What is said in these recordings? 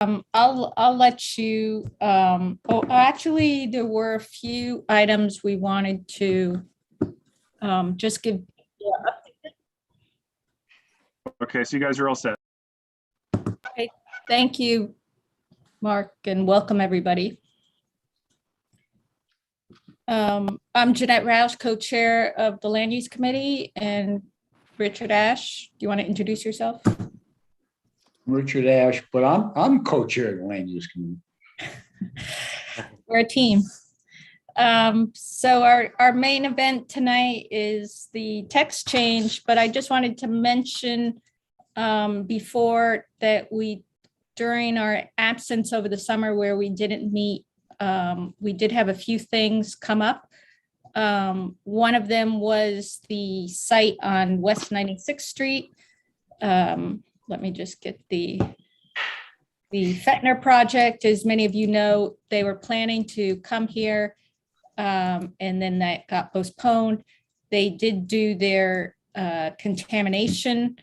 I'll let you, actually, there were a few items we wanted to just give. Okay, so you guys are all set. Okay, thank you, Mark, and welcome everybody. I'm Jeanette Roush, co-chair of the Land Use Committee, and Richard Ash, do you want to introduce yourself? Richard Ash, but I'm co-chair of the Land Use Committee. We're a team. So our main event tonight is the text change, but I just wanted to mention before that during our absence over the summer where we didn't meet, we did have a few things come up. One of them was the site on West 96th Street. Let me just get the Fettner project. As many of you know, they were planning to come here, and then that got postponed. They did do their contamination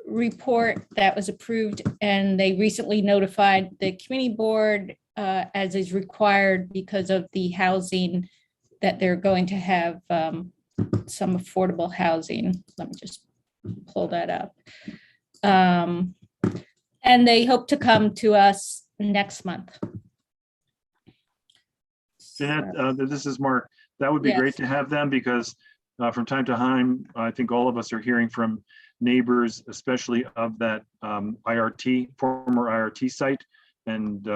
report that was approved, and they recently notified the community board as is required because of the housing that they're going to have some affordable housing. Let me just pull that up. And they hope to come to us next month. Jeanette, this is Mark. That would be Yes. great to have them because from time to time, I think all of us are hearing from neighbors, especially of that former IRT site, and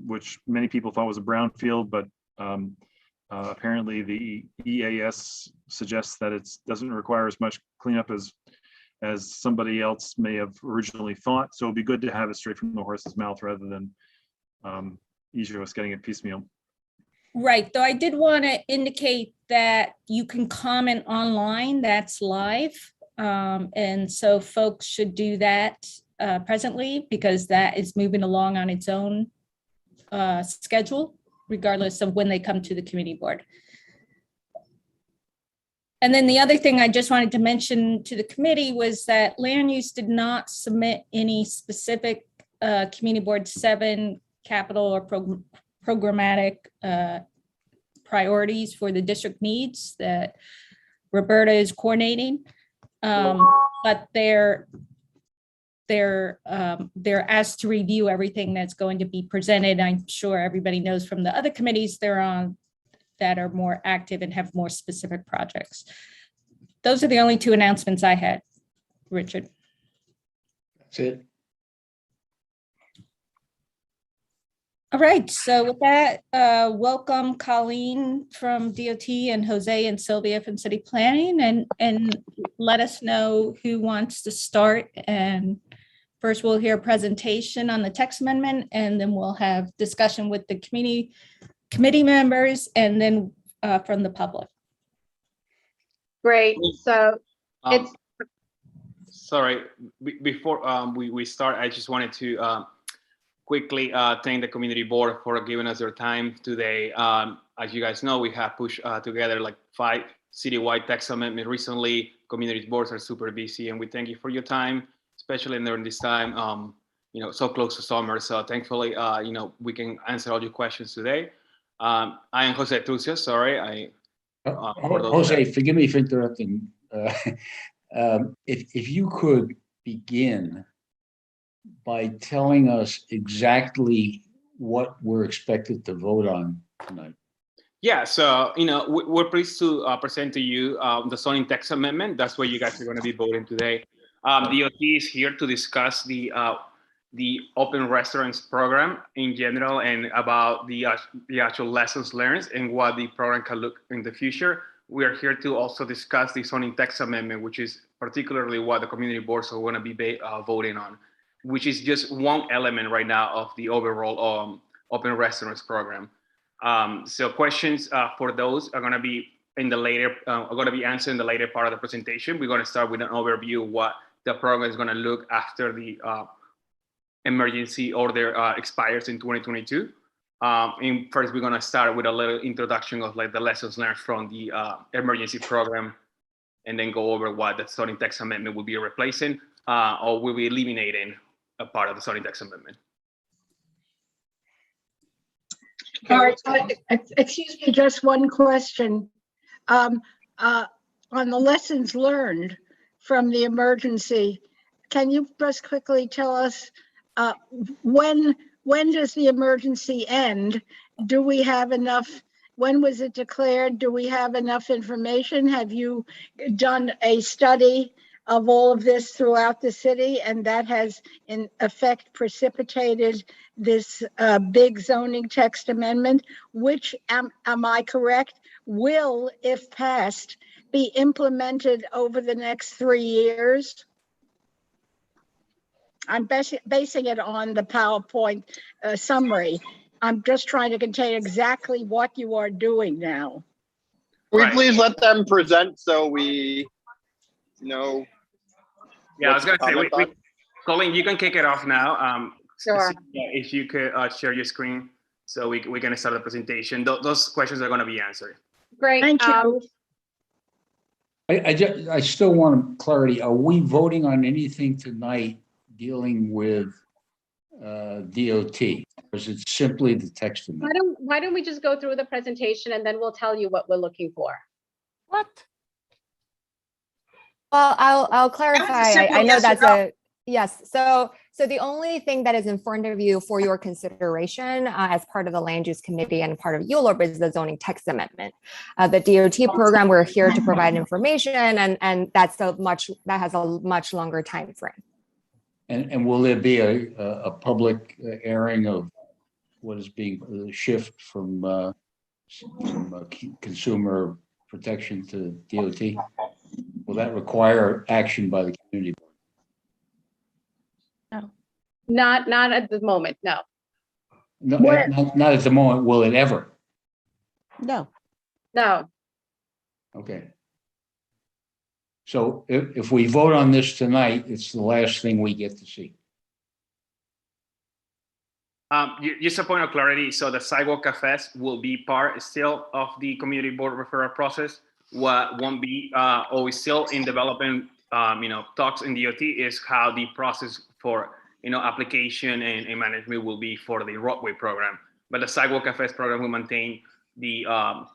which many people thought was a brownfield, but apparently the EAS suggests that it doesn't require as much cleanup as somebody else may have originally thought. So it'd be good to have it straight from the horse's mouth rather than each of us getting it piecemeal. Right, though I did want to indicate that you can comment online, that's live. And so folks should do that presently because that is moving along on its own schedule, regardless of when they come to the community board. And then the other thing I just wanted to mention to the committee was that land use did not submit any specific community board 7 capital or programmatic priorities for the district needs that Roberta is coordinating. But they're asked to review everything that's going to be presented. I'm sure everybody knows from the other committees they're on that are more active and have more specific projects. Those are the only 2 announcements I had, Richard. That's it. All right, so with that, welcome Colleen from DOT and Jose and Sylvia from City Planning, and let us know who wants to start. And first we'll hear a presentation on the text amendment, and then we'll have discussion with the committee members, and then from the public. Great. So it's sorry, before we start, I just wanted to quickly thank the community board for giving us their time today. As you guys know, we have pushed together like 5 citywide text amendments recently. Community boards are super busy, and we thank you for your time, especially during this time, so close to summer. So thankfully, we can answer all your questions today. I am Jose Tucio, sorry. Jose, forgive me for interrupting. If you could begin by telling us exactly what we're expected to vote on tonight. Yeah, so we're pleased to present to you the zoning text amendment. That's what you guys are going to be voting today. DOT is here to discuss the open restaurants program in general and about the actual lessons learned and what the program can look in the future. We are here to also discuss the zoning text amendment, which is particularly what the community boards are going to be voting on, which is just one element right now of the overall open restaurants program. So questions for those are going to be answered in the later part of the presentation. We're going to start with an overview of what the program is going to look after the emergency order expires in 2022. And first, we're going to start with a little introduction of like the lessons learned from the emergency program, and then go over what the zoning text amendment will be replacing or will be eliminating a part of the zoning text amendment. All right, excuse me, just one question. On the lessons learned from the emergency, can you just quickly tell us when does the emergency end? Do we have enough? When was it declared? Do we have enough information? Have you done a study of all of this throughout the city, and that has in effect precipitated this big zoning text amendment, which am I correct, will, if passed, be implemented over the next 3 years? I'm basing it on the PowerPoint summary. I'm just trying to contain exactly what you are doing now. We Right. please let them present so we know. Yeah, I was what gonna say, comment on. Colleen, you can kick it off now. Sure. If you could share your screen, so we can start the presentation. Those questions are gonna be answered. Great. Thank you. I still want clarity. Are we voting on anything tonight dealing with DOT? Or is it simply the text amendment? Why don't we just go through the presentation and then we'll tell you what we're looking for. What? Well, I'll clarify. I know that's yes. So the only thing that is in front of you for your consideration as part of the land use committee and part of ULURP is the zoning text amendment. The DOT program, we're here to provide information, and that has a much longer time frame. And will there be a public airing of what is being shift from consumer protection to DOT? Will that require action by the community board? Not at the moment, no. No, not at the moment. Will it ever? No. No. Okay. So if we vote on this tonight, it's the last thing we get to see. Just a point of clarity. So the sidewalk cafes will be part still of the community board referral process. What won't be always still in development, talks in DOT is how the process for, application and management will be for the roadway program. But the sidewalk cafes program will maintain the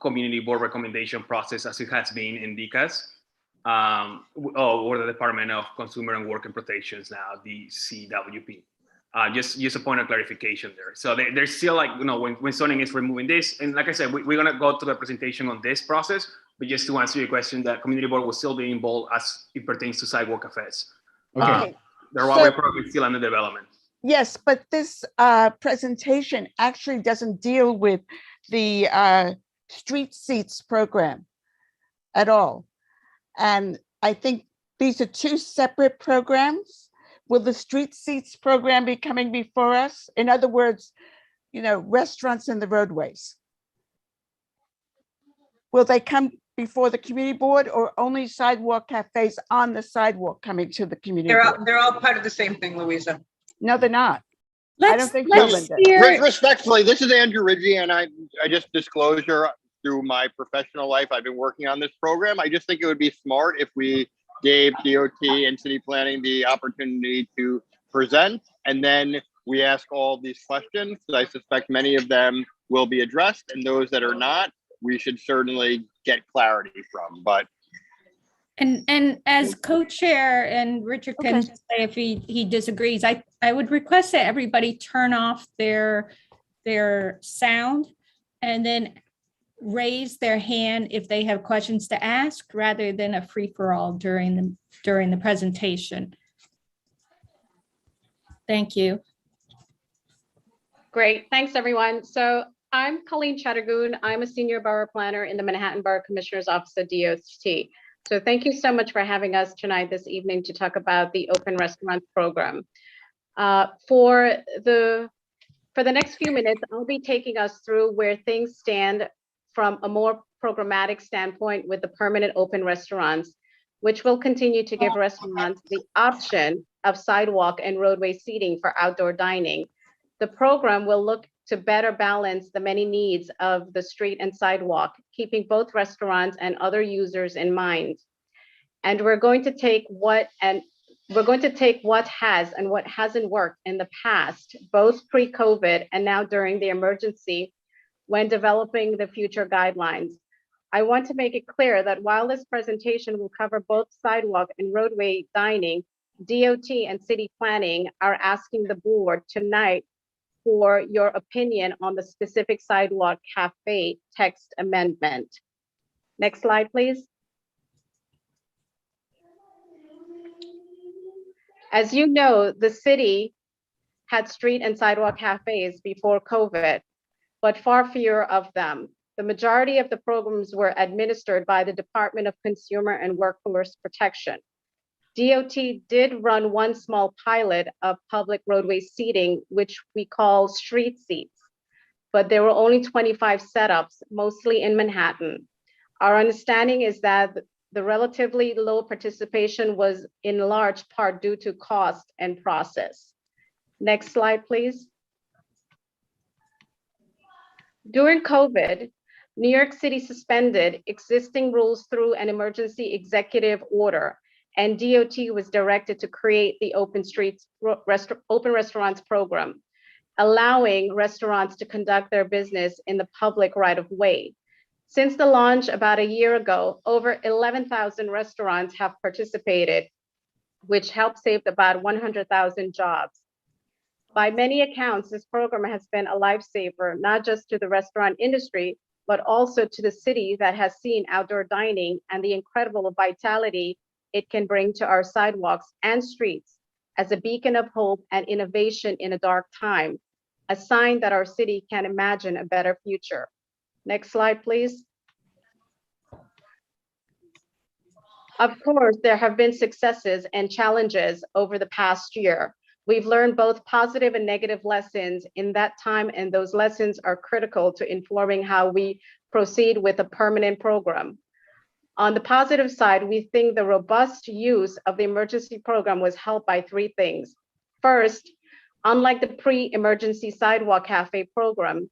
community board recommendation process as it has been in DCAS. Or the Department of Consumer and Worker Protections now, the CWP. Just a point of clarification there. So there's still when zoning is removing this, and like I said, we're gonna go to the presentation on this process, but just to answer your question, the community board will still be involved as it pertains to sidewalk cafes. Okay. The roadway program is still under development. Yes, but this presentation actually doesn't deal with the street seats program at all. And I think these are two separate programs. Will the street seats program be coming before us? In other words, restaurants in the roadways. Will they come before the community board, or only sidewalk cafes on the sidewalk coming to the community board? They're all part of the same thing, Louisa. No, they're not. Let's think let's so, Linda. hear. Respectfully, this is Andrew Ridgey, and I just disclosure through my professional life, I've been working on this program. I just think it would be smart if we gave DOT and city planning the opportunity to present, and then we ask all these questions. I suspect many of them will be addressed, and those that are not, we should certainly get clarity from. But And as co-chair, and Richard can say if he disagrees, I would request that everybody turn off their sound and then raise their hand if they have questions to ask, rather than a free-for-all during the presentation. Thank you. Great, thanks everyone. So I'm Colleen Chattergoon. I'm a senior borough planner in the Manhattan Borough Commissioner's Office at DOT. So thank you so much for having us tonight this evening to talk about the Open Restaurant Program. For the next few minutes, I'll be taking us through where things stand from a more programmatic standpoint with the permanent open restaurants, which will continue to give restaurants the option of sidewalk and roadway seating for outdoor dining. The program will look to better balance the many needs of the street and sidewalk, keeping both restaurants and other users in mind. And we're going to take what has and what hasn't worked in the past, both pre-COVID and now during the emergency, when developing the future guidelines. I want to make it clear that while this presentation will cover both sidewalk and roadway dining, DOT and city planning are asking the board tonight for your opinion on the specific sidewalk cafe text amendment. Next slide, please. As you know, the city had street and sidewalk cafes before COVID, but far fewer of them. The majority of the programs were administered by the Department of Consumer and Workforce Protection. DOT did run one small pilot of public roadway seating, which we call street seats, but there were only 25 setups, mostly in Manhattan. Our understanding is that the relatively low participation was in large part due to cost and process. Next slide, please. During COVID, New York City suspended existing rules through an emergency executive order, and DOT was directed to create the Open Restaurants program, allowing restaurants to conduct their business in the public right of way. Since the launch about a year ago, over 11,000 restaurants have participated, which helped save about 100,000 jobs. By many accounts, this program has been a lifesaver, not just to the restaurant industry, but also to the city that has seen outdoor dining and the incredible vitality it can bring to our sidewalks and streets as a beacon of hope and innovation in a dark time, a sign that our city can imagine a better future. Next slide, please. Of course, there have been successes and challenges over the past year. We've learned both positive and negative lessons in that time, and those lessons are critical to informing how we proceed with a permanent program. On the positive side, we think the robust use of the emergency program was helped by three things. First, unlike the pre-emergency sidewalk cafe program,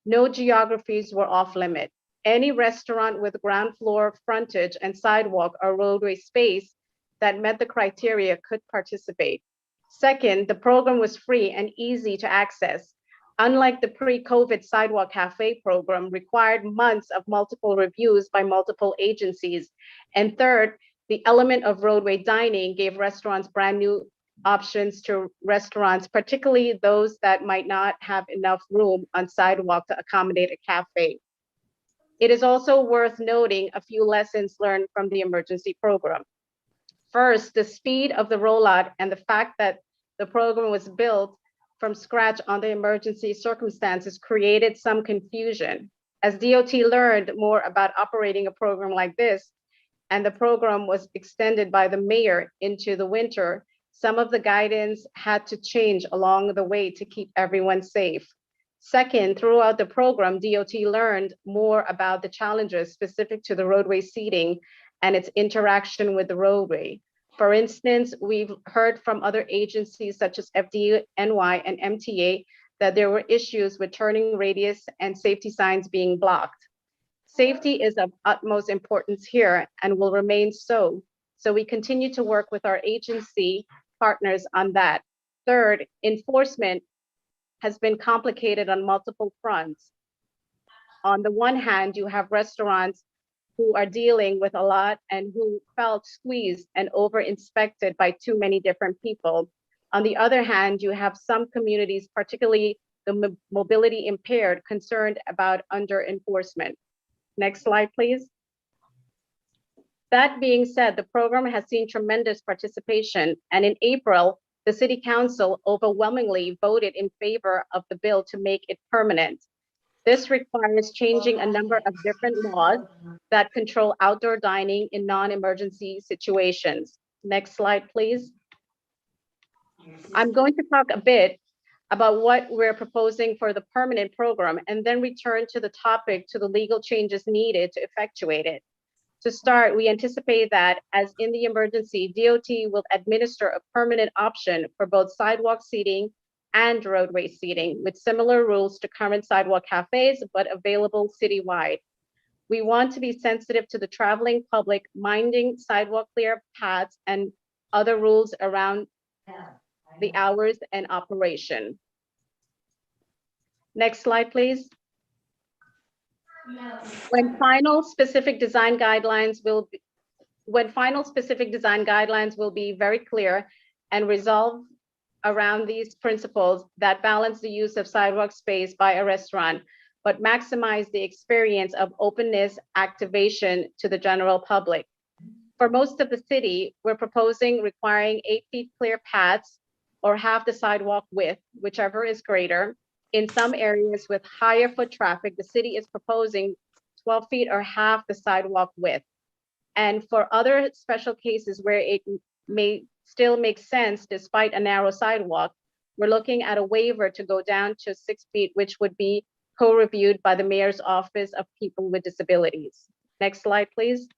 no geographies were off limit. Any restaurant with ground floor frontage and sidewalk or roadway space that met the criteria could participate. Second, the program was free and easy to access. Unlike the pre-COVID sidewalk cafe program, required months of multiple reviews by multiple agencies. And third, the element of roadway dining gave restaurants brand new options to restaurants, particularly those that might not have enough room on sidewalk to accommodate a cafe. It is also worth noting a few lessons learned from the emergency program. First, the speed of the rollout and the fact that the program was built from scratch under emergency circumstances created some confusion. As DOT learned more about operating a program like this, and the program was extended by the mayor into the winter, some of the guidance had to change along the way to keep everyone safe. Second, throughout the program, DOT learned more about the challenges specific to the roadway seating and its interaction with the roadway. For instance, we've heard from other agencies such as FDNY and MTA that there were issues with turning radius and safety signs being blocked. Safety is of utmost importance here and will remain so. So we continue to work with our agency partners on that. Third, enforcement has been complicated on multiple fronts. On the one hand, you have restaurants who are dealing with a lot and who felt squeezed and over-inspected by too many different people. On the other hand, you have some communities, particularly the mobility impaired, concerned about under-enforcement. Next slide, please. That being said, the program has seen tremendous participation, and in April, the City Council overwhelmingly voted in favor of the bill to make it permanent. This requires changing a number of different laws that control outdoor dining in non-emergency situations. Next slide, please. I'm going to talk a bit about what we're proposing for the permanent program and then return to the topic to the legal changes needed to effectuate it. To start, we anticipate that, as in the emergency, DOT will administer a permanent option for both sidewalk seating and roadway seating with similar rules to current sidewalk cafes, but available citywide. We want to be sensitive to the traveling public minding sidewalk clear paths and other rules around the hours and operation. Next slide, please. When final specific design guidelines will be very clear and resolve around these principles that balance the use of sidewalk space by a restaurant, but maximize the experience of openness activation to the general public. For most of the city, we're proposing requiring 8 feet clear paths or half the sidewalk width, whichever is greater. In some areas with higher foot traffic, the city is proposing 12 feet or half the sidewalk width. And for other special cases where it may still make sense despite a narrow sidewalk, we're looking at a waiver to go down to 6 feet, which would be co-reviewed by the Mayor's Office of People with Disabilities. Next slide, please.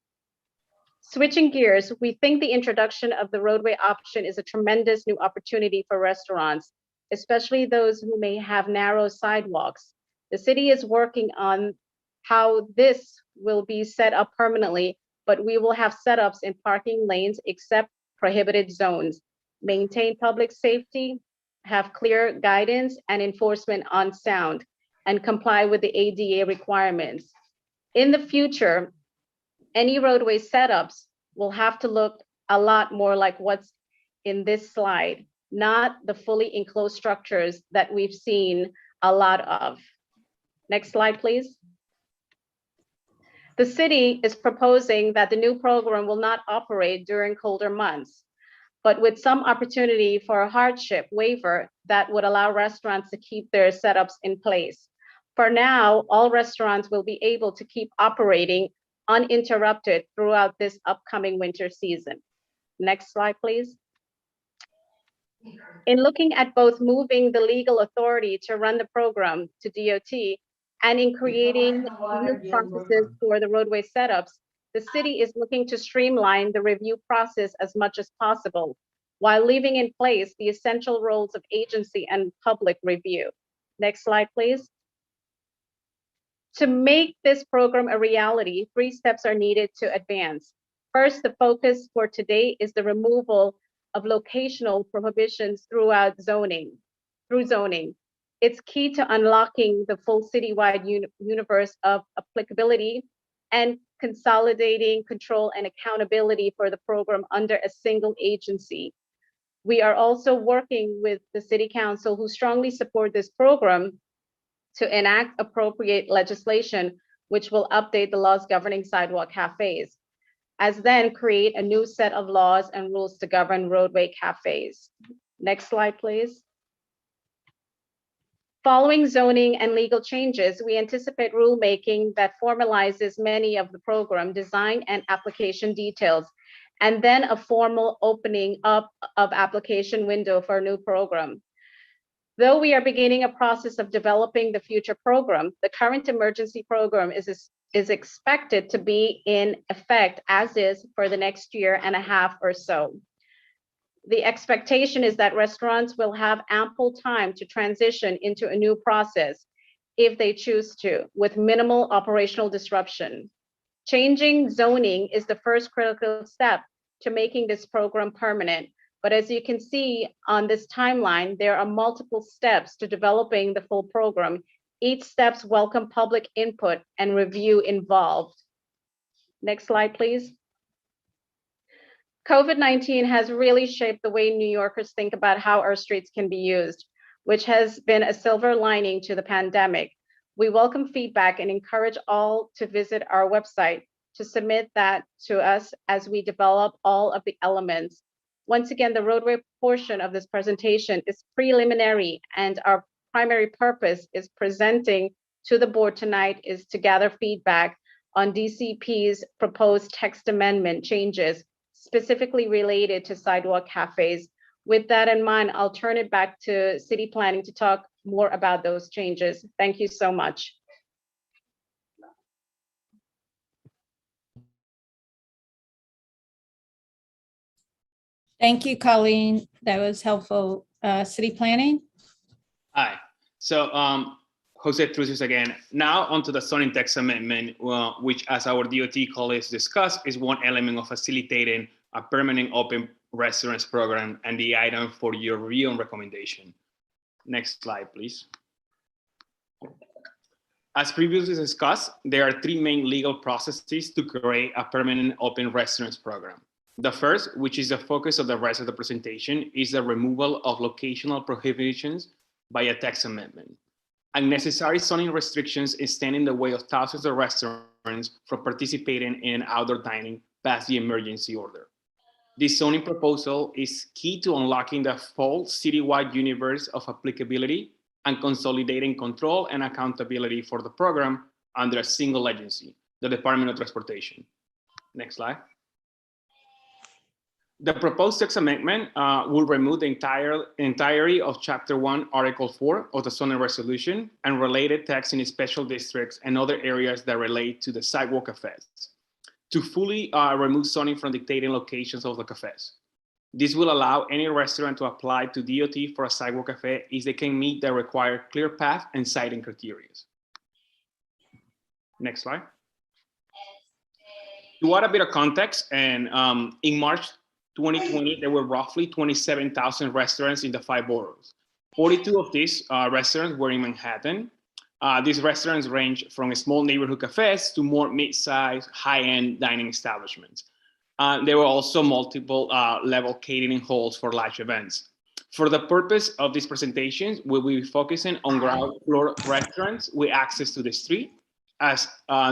Switching gears, we think the introduction of the roadway option is a tremendous new opportunity for restaurants, especially those who may have narrow sidewalks. The city is working on how this will be set up permanently, but we will have setups in parking lanes except prohibited zones, maintain public safety, have clear guidance and enforcement on sound, and comply with the ADA requirements. In the future, any roadway setups will have to look a lot more like what's in this slide, not the fully enclosed structures that we've seen a lot of. Next slide, please. The city is proposing that the new program will not operate during colder months, but with some opportunity for a hardship waiver that would allow restaurants to keep their setups in place. For now, all restaurants will be able to keep operating uninterrupted throughout this upcoming winter season. Next slide, please. In looking at both moving the legal authority to run the program to DOT and in creating new processes for the roadway setups, the city is looking to streamline the review process as much as possible, while leaving in place the essential roles of agency and public review. Next slide, please. To make this program a reality, 3 steps are needed to advance. First, the focus for today is the removal of locational prohibitions through zoning. It's key to unlocking the full citywide universe of applicability and consolidating control and accountability for the program under a single agency. We are also working with the City Council, who strongly support this program, to enact appropriate legislation, which will update the laws governing sidewalk cafes, as then create a new set of laws and rules to govern roadway cafes. Next slide, please. Following zoning and legal changes, we anticipate rulemaking that formalizes many of the program design and application details, and then a formal opening up of application window for a new program. Though we are beginning a process of developing the future program, the current emergency program is expected to be in effect as is for the next year and a half or so. The expectation is that restaurants will have ample time to transition into a new process if they choose to, with minimal operational disruption. Changing zoning is the first critical step to making this program permanent. But as you can see on this timeline, there are multiple steps to developing the full program. Each step's welcome public input and review involved. Next slide, please. COVID-19 has really shaped the way New Yorkers think about how our streets can be used, which has been a silver lining to the pandemic. We welcome feedback and encourage all to visit our website to submit that to us as we develop all of the elements. Once again, the roadway portion of this presentation is preliminary, and our primary purpose is presenting to the board tonight is to gather feedback on DCP's proposed text amendment changes, specifically related to sidewalk cafes. With that in mind, I'll turn it back to City Planning to talk more about those changes. Thank you so much. Thank you, Colleen. That was helpful. City Planning? Hi. So, Jose Trucios again. Now onto the zoning text amendment, which, as our DOT colleagues discussed, is one element of facilitating a permanent open restaurants program and the item for your review and recommendation. Next slide, please. As previously discussed, there are three main legal processes to create a permanent open restaurants program. The first, which is the focus of the rest of the presentation, is the removal of locational prohibitions by a text amendment. Unnecessary zoning restrictions stand in the way of thousands of restaurants from participating in outdoor dining past the emergency order. This zoning proposal is key to unlocking the full citywide universe of applicability and consolidating control and accountability for the program under a single agency, the Department of Transportation. Next slide. The proposed text amendment will remove the entirety of Chapter 1, Article 4 of the zoning resolution and related text in special districts and other areas that relate to the sidewalk cafes to fully remove zoning from dictating locations of the cafes. This will allow any restaurant to apply to DOT for a sidewalk cafe if they can meet the required clear path and siting criteria. Next slide. To add a bit of context, and in March 2020, there were roughly 27,000 restaurants in the 5 boroughs. 42 of these restaurants were in Manhattan. These restaurants range from small neighborhood cafes to more mid-sized, high-end dining establishments. There were also multiple level catering halls for large events. For the purpose of these presentations, we will be focusing on ground floor restaurants with access to the street, as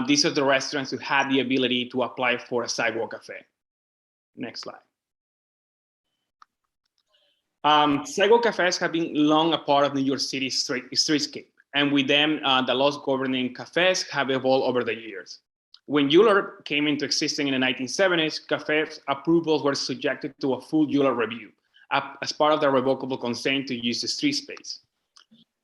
these are the restaurants who had the ability to apply for a sidewalk cafe. Next slide. Sidewalk cafes have been long a part of New York City's streetscape, and with them, the laws governing cafes have evolved over the years. When ULURP came into existence in the 1970s, cafes approvals were subjected to a full ULURP review as part of the revocable consent to use the street space.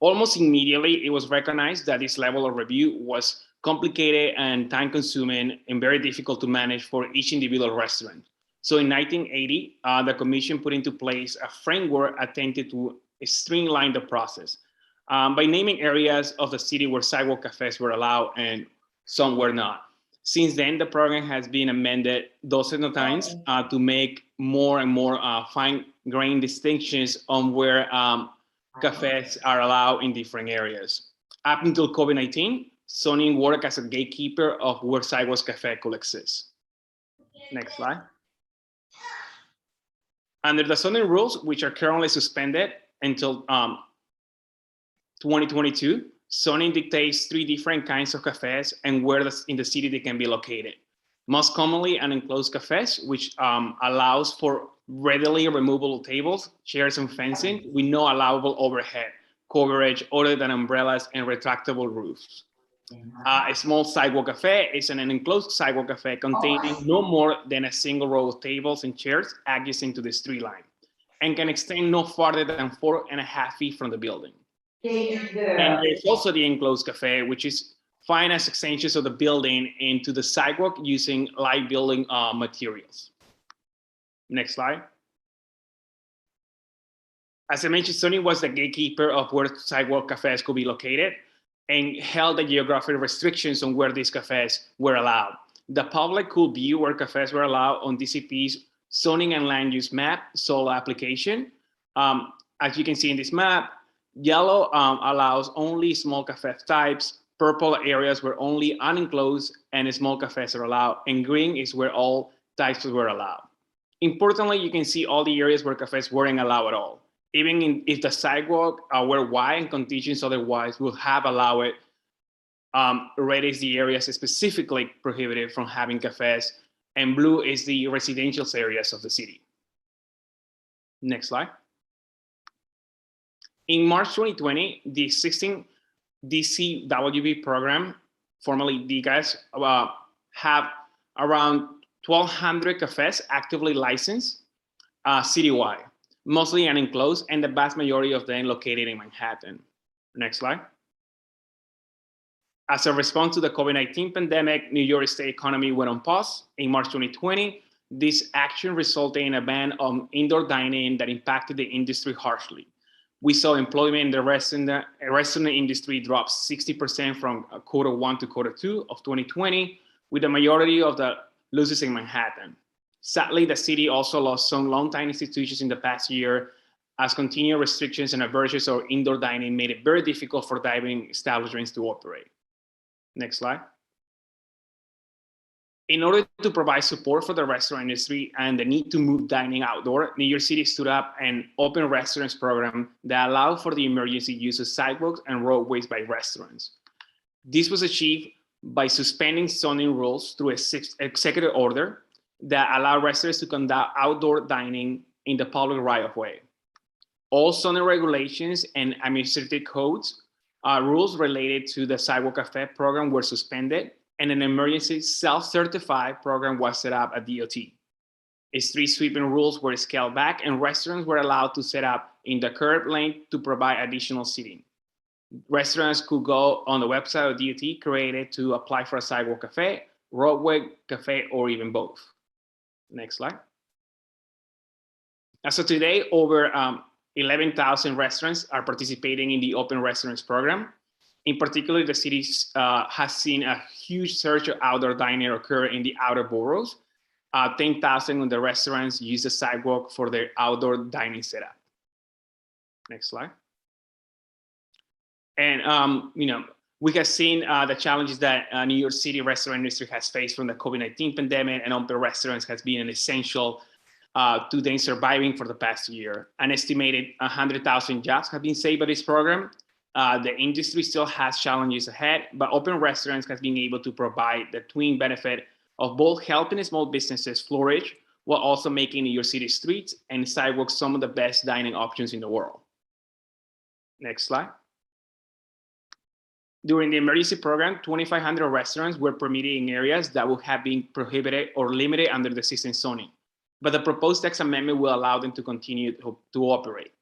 Almost immediately, it was recognized that this level of review was complicated and time-consuming and very difficult to manage for each individual restaurant. So in 1980, the commission put into place a framework attempted to streamline the process by naming areas of the city where sidewalk cafes were allowed and some were not. Since then, the program has been amended dozens of times to make more and more fine-grained distinctions on where cafes are allowed in different areas. Up until COVID-19, zoning worked as a gatekeeper of where sidewalk cafe could exist. Next slide. Under the zoning rules, which are currently suspended until 2022, zoning dictates 3 different kinds of cafes and where in the city they can be located. Most commonly, an enclosed cafes, which allows for readily removable tables, chairs, and fencing with no allowable overhead coverage other than umbrellas and retractable roofs. A small sidewalk cafe is an enclosed sidewalk cafe containing no more than a single row of tables and chairs adjacent to the street line and can extend no farther than 4.5 feet from the building. And there's also the enclosed cafe, which is fine as extensions of the building into the sidewalk using light building materials. Next slide. As I mentioned, zoning was the gatekeeper of where sidewalk cafes could be located and held the geographic restrictions on where these cafes were allowed. The public could view where cafes were allowed on DCP's zoning and land use map solo application. As you can see in this map, yellow allows only small cafe types, purple areas where only unenclosed and small cafes are allowed, and green is where all types were allowed. Importantly, you can see all the areas where cafes weren't allowed at all. Even if the sidewalk were wide and conditions otherwise would have allowed it, red is the areas specifically prohibited from having cafes, and blue is the residential areas of the city. Next slide. In March 2020, the existing DCWB program, formerly DGAS, have around 1,200 cafes actively licensed citywide, mostly unenclosed, and the vast majority of them located in Manhattan. Next slide. As a response to the COVID-19 pandemic, New York State economy went on pause. In March 2020, this action resulted in a ban on indoor dining that impacted the industry harshly. We saw employment in the restaurant industry drop 60% from Q1 to Q2 of 2020, with the majority of the losses in Manhattan. Sadly, the city also lost some longtime institutions in the past year as continued restrictions and aversions of indoor dining made it very difficult for dining establishments to operate. Next slide. In order to provide support for the restaurant industry and the need to move dining outdoor, New York City stood up an open restaurants program that allowed for the emergency use of sidewalks and roadways by restaurants. This was achieved by suspending zoning rules through an executive order that allowed restaurants to conduct outdoor dining in the public right-of-way. All zoning regulations and administrative codes rules related to the Sidewalk Cafe program were suspended, and an emergency self-certified program was set up at DOT. Street sweeping rules were scaled back, and restaurants were allowed to set up in the curb lane to provide additional seating. Restaurants could go on the website of DOT created to apply for a sidewalk cafe, roadway cafe, or even both. Next slide. As of today, over 11,000 restaurants are participating in the Open Restaurants program. In particular, the city has seen a huge surge of outdoor dining occur in the outer boroughs. 10,000 of the restaurants use the sidewalk for their outdoor dining setup. Next slide. And we have seen the challenges that New York City restaurant industry has faced from the COVID-19 pandemic, and open restaurants has been an essential to them surviving for the past year. An estimated 100,000 jobs have been saved by this program. The industry still has challenges ahead, but open restaurants has been able to provide the twin benefit of both helping small businesses flourish while also making New York City streets and sidewalks some of the best dining options in the world. Next slide. During the emergency program, 2,500 restaurants were permitted in areas that would have been prohibited or limited under the existing zoning. But the proposed text amendment will allow them to continue to operate.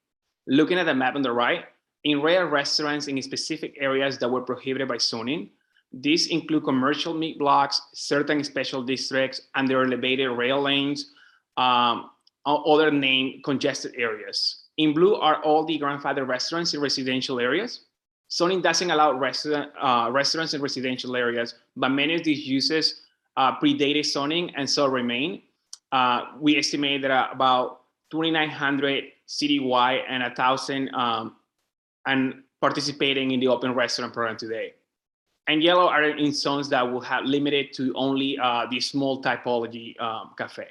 Looking at the map on the right, in red restaurants in specific areas that were prohibited by zoning. These include commercial meat blocks, certain special districts, and their elevated rail lanes, other named congested areas. In blue are all the grandfather restaurants in residential areas. Zoning doesn't allow restaurants in residential areas, but many of these uses predated zoning and so remain. We estimate that about 2,900 citywide and 1,000 and participating in the open restaurant program today. And yellow are in zones that will have limited to only the small typology cafe.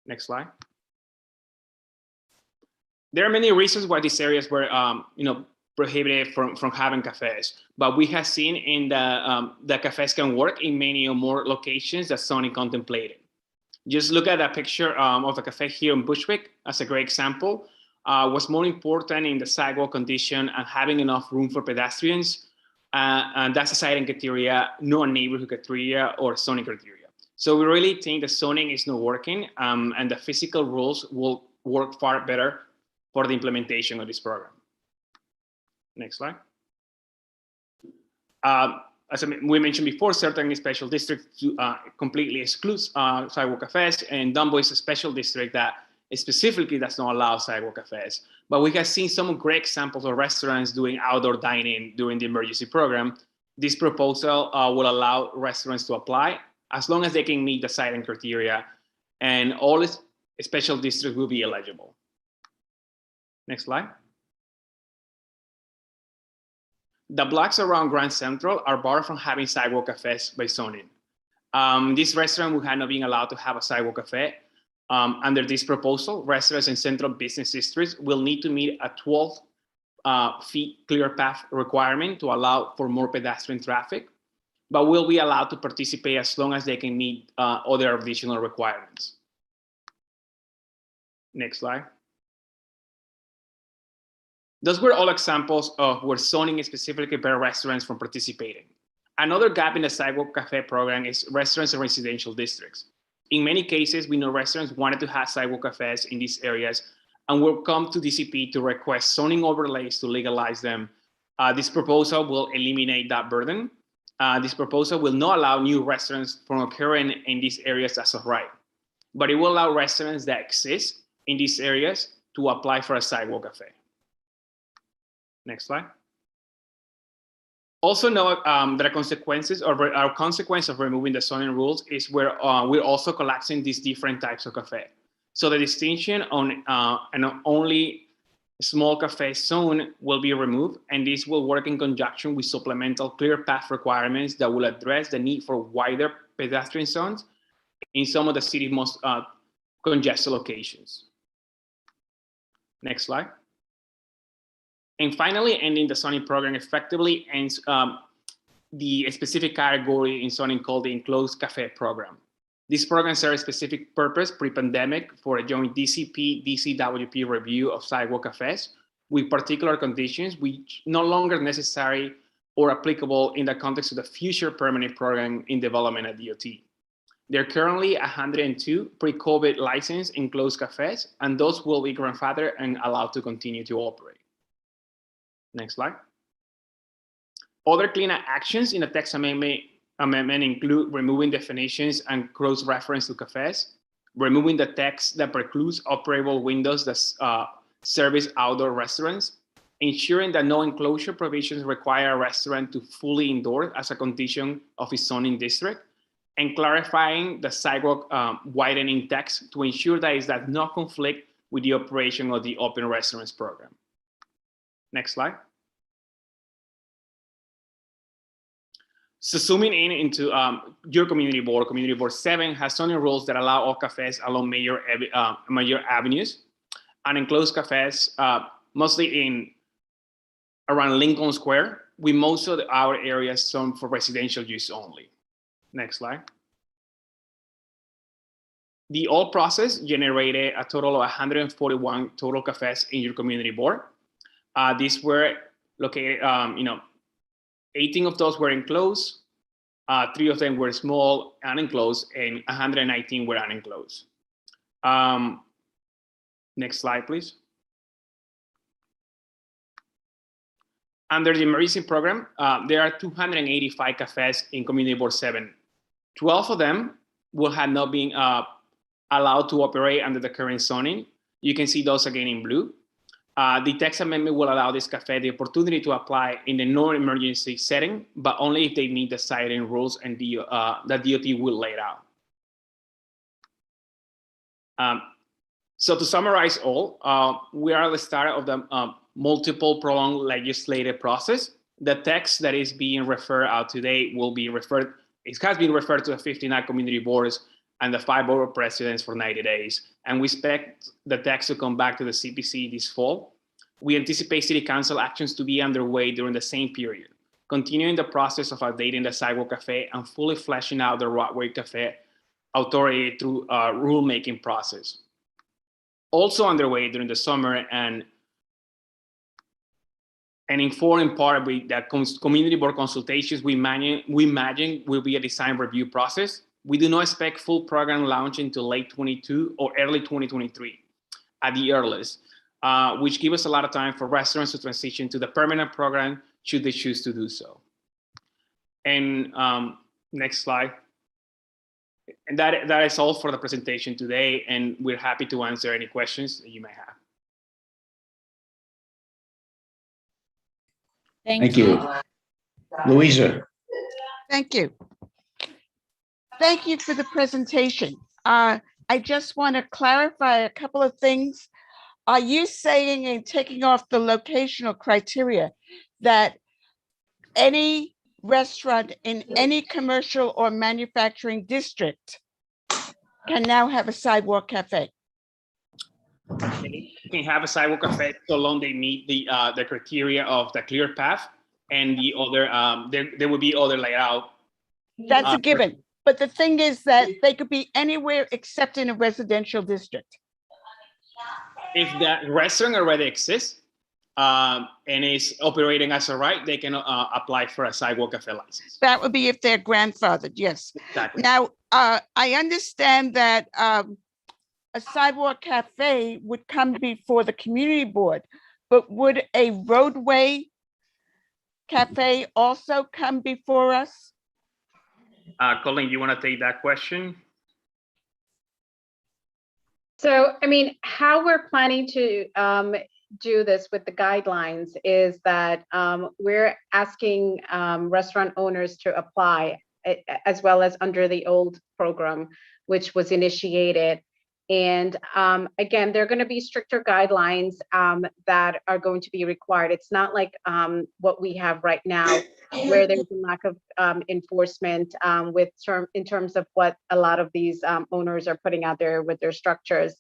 Next slide. There are many reasons why these areas were prohibited from having cafes, but we have seen in the cafes can work in many or more locations that zoning contemplated. Just look at that picture of a cafe here in Bushwick as a great example. What's more important in the sidewalk condition and having enough room for pedestrians, and that's a siting criteria, not a neighborhood criteria or zoning criteria. So we really think the zoning is not working, and the physical rules will work far better for the implementation of this program. Next slide. As we mentioned before, certain special districts completely exclude sidewalk cafes, and Dumbo is a special district that specifically does not allow sidewalk cafes. But we have seen some great examples of restaurants doing outdoor dining during the emergency program. This proposal will allow restaurants to apply as long as they can meet the siting criteria, and all special districts will be eligible. Next slide. The blocks around Grand Central are barred from having sidewalk cafes by zoning. This restaurant would have not been allowed to have a sidewalk cafe. Under this proposal, restaurants in central business districts will need to meet a 12 feet clear path requirement to allow for more pedestrian traffic, but will be allowed to participate as long as they can meet other additional requirements. Next slide. Those were all examples of where zoning specifically banned restaurants from participating. Another gap in the sidewalk cafe program is restaurants in residential districts. In many cases, we know restaurants wanted to have sidewalk cafes in these areas and will come to DCP to request zoning overlays to legalize them. This proposal will eliminate that burden. This proposal will not allow new restaurants from occurring in these areas as of right, but it will allow restaurants that exist in these areas to apply for a sidewalk cafe. Next slide. Also note that a consequence of removing the zoning rules is where we're also collapsing these different types of cafe. So the distinction on and only small cafe zone will be removed, and this will work in conjunction with supplemental clear path requirements that will address the need for wider pedestrian zones in some of the city's most congested locations. Next slide. And finally, ending the zoning program effectively ends the specific category in zoning called the Enclosed Cafe Program. This program serves a specific purpose pre-pandemic for a joint DCP-DCWP review of sidewalk cafes with particular conditions which no longer necessary or applicable in the context of the future permanent program in development at DOT. There are currently 102 pre-COVID licensed enclosed cafes, and those will be grandfathered and allowed to continue to operate. Next slide. Other cleanup actions in the text amendment include removing definitions and cross-reference to cafes, removing the text that precludes operable windows that service outdoor restaurants, ensuring that no enclosure provisions require a restaurant to fully indoor as a condition of its zoning district, and clarifying the sidewalk widening text to ensure that it does not conflict with the operation of the open restaurants program. Next slide. So zooming in into your community board 7 has zoning rules that allow all cafes along major avenues and enclosed cafes, mostly around Lincoln Square, with most of our areas zoned for residential use only. Next slide. The all process generated a total of 141 total cafes in your community board. These were located, 18 of those were enclosed, 3 of them were small unenclosed, and 119 were unenclosed. Next slide, please. Under the emergency program, there are 285 cafes in Community Board 7. 12 of them will have not been allowed to operate under the current zoning. You can see those again in blue. The text amendment will allow this cafe the opportunity to apply in the non-emergency setting, but only if they meet the siting rules and that DOT will lay out. So to summarize all, we are at the start of the multiple prolonged legislative process. The text that is being referred out today will be referred, it has been referred to the 59 community boards and the 5 board presidents for 90 days. And we expect the text to come back to the CPC this fall. We anticipate city council actions to be underway during the same period, continuing the process of updating the Sidewalk Cafe and fully fleshing out the Roadway Cafe authority through a rulemaking process. Also underway during the summer and informed part with that community board consultations, we imagine will be a design review process. We do not expect full program launch until late 22 or early 2023 at the earliest, which gives us a lot of time for restaurants to transition to the permanent program should they choose to do so. And next slide. And that is all for the presentation today, and we're happy to answer any questions that you may have. Thank you. Louisa. Thank you. Thank you for the presentation. I just want to clarify a couple of things. Are you saying in taking off the locational criteria that any restaurant in any commercial or manufacturing district can now have a sidewalk cafe? You can have a sidewalk cafe so long they meet the criteria of the clear path and the other, there will be other layout. That's a given. But the thing is that they could be anywhere except in a residential district. If that restaurant already exists and is operating as a right, they can apply for a sidewalk cafe license. That would be if they're grandfathered, yes. Exactly. Now, I understand that a sidewalk cafe would come before the community board, but would a roadway cafe also come before us? Colleen, you want to take that question? So, I mean, how we're planning to do this with the guidelines is that we're asking restaurant owners to apply as well as under the old program, which was initiated And again, there are going to be stricter guidelines that are going to be required. It's not like what we have right now, where there's a lack of enforcement in terms of what a lot of these owners are putting out there with their structures.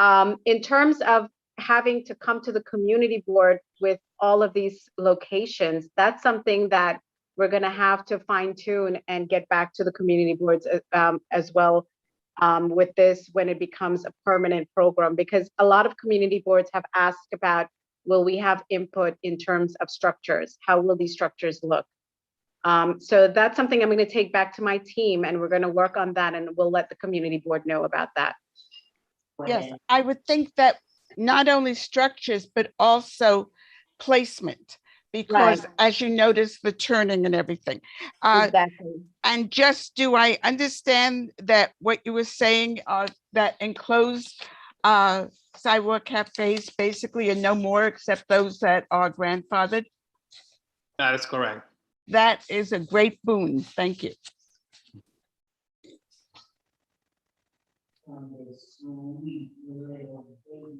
In terms of having to come to the community board with all of these locations, that's something that we're going to have to fine tune and get back to the community boards as well with this when it becomes a permanent program, because a lot of community boards have asked about, will we have input in terms of structures? How will these structures look? So that's something I'm going to take back to my team, and we're going to work on that, and we'll let the community board know about that. Yes, I would think that not only structures, but also placement, because as you notice, the turning and everything. Exactly. And just, do I understand that what you were saying, that enclosed sidewalk cafes basically are no more except those that are grandfathered? That is correct. That is a great boon. Thank you.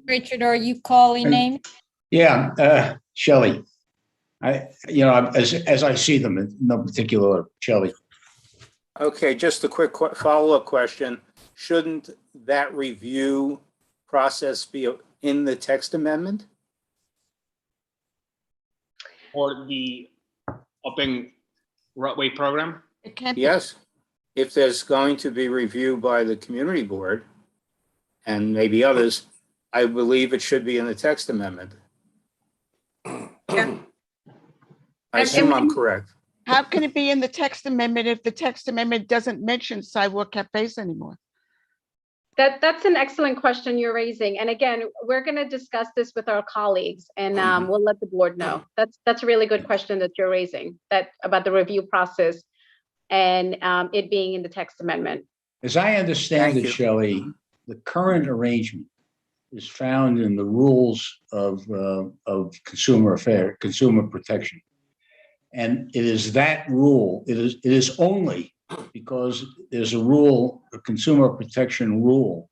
Richard, are you calling name? Yeah, Shelley. As I see them, in no particular order, Shelley. Okay, just a quick follow-up question. Shouldn't that review process be in the text amendment? Or the open roadway program? It can't be. Yes. If there's going to be review by the community board and maybe others, I believe it should be in the text amendment. Yeah. I assume I'm correct. How can it be in the text amendment if the text amendment doesn't mention sidewalk cafes anymore? That's an excellent question you're raising. And again, we're going to discuss this with our colleagues, and we'll let the board know. That's a really good question that you're raising, that about the review process and it being in the text amendment. As I understand Thank it, you. Shelley, the current arrangement is found in the rules of consumer protection. And it is that rule, it is only because there's a rule, a consumer protection rule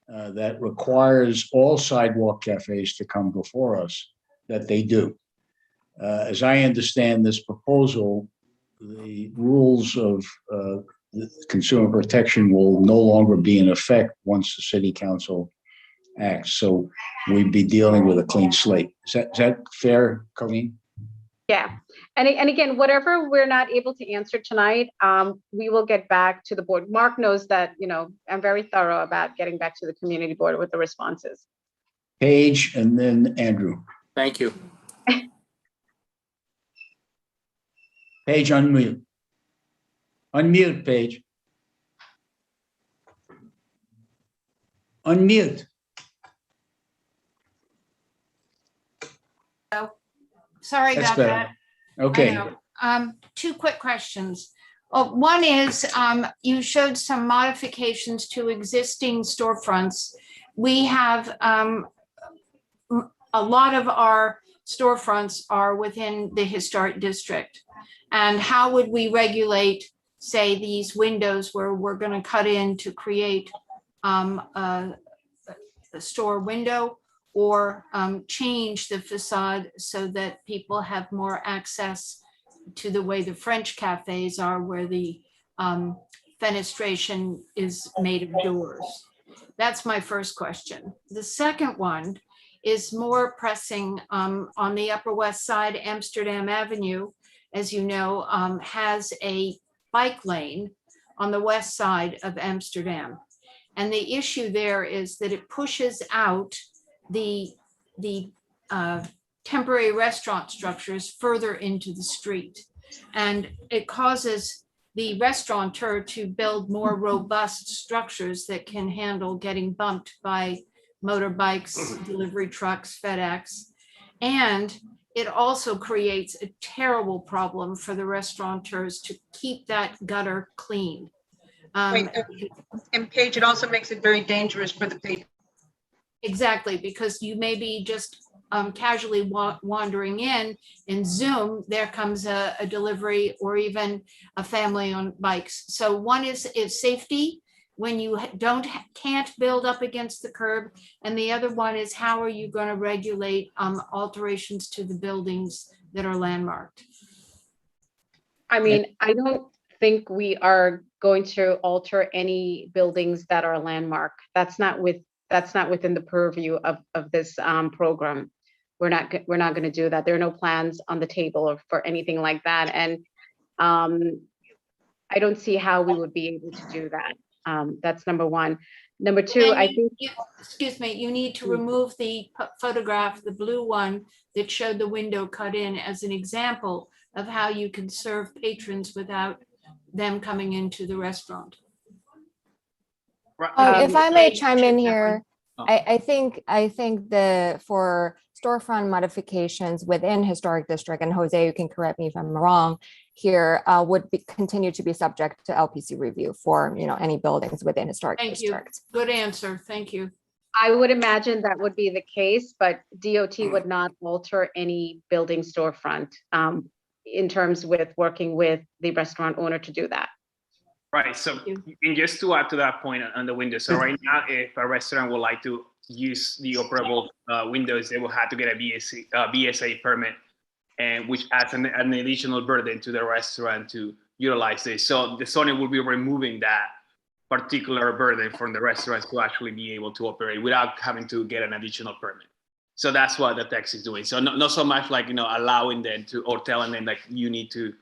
that requires all sidewalk cafes to come before us, that they do. As I understand this proposal, the rules of the consumer protection will no longer be in effect once the city council acts. So we'd be dealing with a clean slate. Is that fair, Colleen? Yeah. And again, whatever we're not able to answer tonight, we will get back to the board. Mark knows that, I'm very thorough about getting back to the community board with the responses. Paige and then Andrew. Thank you. Paige, unmute. Unmute, Paige. Unmute. Sorry That's about better. that. Okay. I know. Two quick questions. One is, you showed some modifications to existing storefronts. We have a lot of our storefronts are within the historic district. And how would we regulate, say, these windows where we're going to cut in to create a store window, or change the facade so that people have more access to the way the French cafes are, where the fenestration is made of doors? That's my first question. The second one is more pressing. On the Upper West Side, Amsterdam Avenue, as you know, has a bike lane on the west side of Amsterdam. And the issue there is that it pushes out the temporary restaurant structures further into the street. And it causes the restaurateur to build more robust structures that can handle getting bumped by motorbikes, delivery trucks, FedEx. And it also creates a terrible problem for the restaurateurs to keep that gutter clean. And Paige, it also makes it very dangerous for the people. Exactly, because you may be just casually wandering in, and zoom, there comes a delivery or even a family on bikes. So one is safety, when you can't build up against the curb? And the other one is, how are you going to regulate alterations to the buildings that are landmarked? I mean, I don't think we are going to alter any buildings that are landmark. That's not within the purview of this program. We're not going to do that. There are no plans on the table for anything like that. And I don't see how we would be able to do that. That's number one. Number two, I think. Excuse me, you need to remove the photograph, the blue one that showed the window cut in, as an example of how you can serve patrons without them coming into the restaurant. If I may chime in here, I think for storefront modifications within historic district, and Jose, you can correct me if I'm wrong here, would continue to be subject to LPC review for any buildings within historic districts. Good answer. Thank you. I would imagine that would be the case, but DOT would not alter any building storefront in terms with working with the restaurant owner to do that. Right. So, and just to add to that point on the windows. So right now, if a restaurant would like to use the operable windows, they will have to get a BSA permit, and which adds an additional burden to the restaurant to utilize this. So the zoning will be removing that particular burden from the restaurants to actually be able to operate without having to get an additional permit. So that's what the text is doing. So not so much like, allowing them to, or telling them like you need to,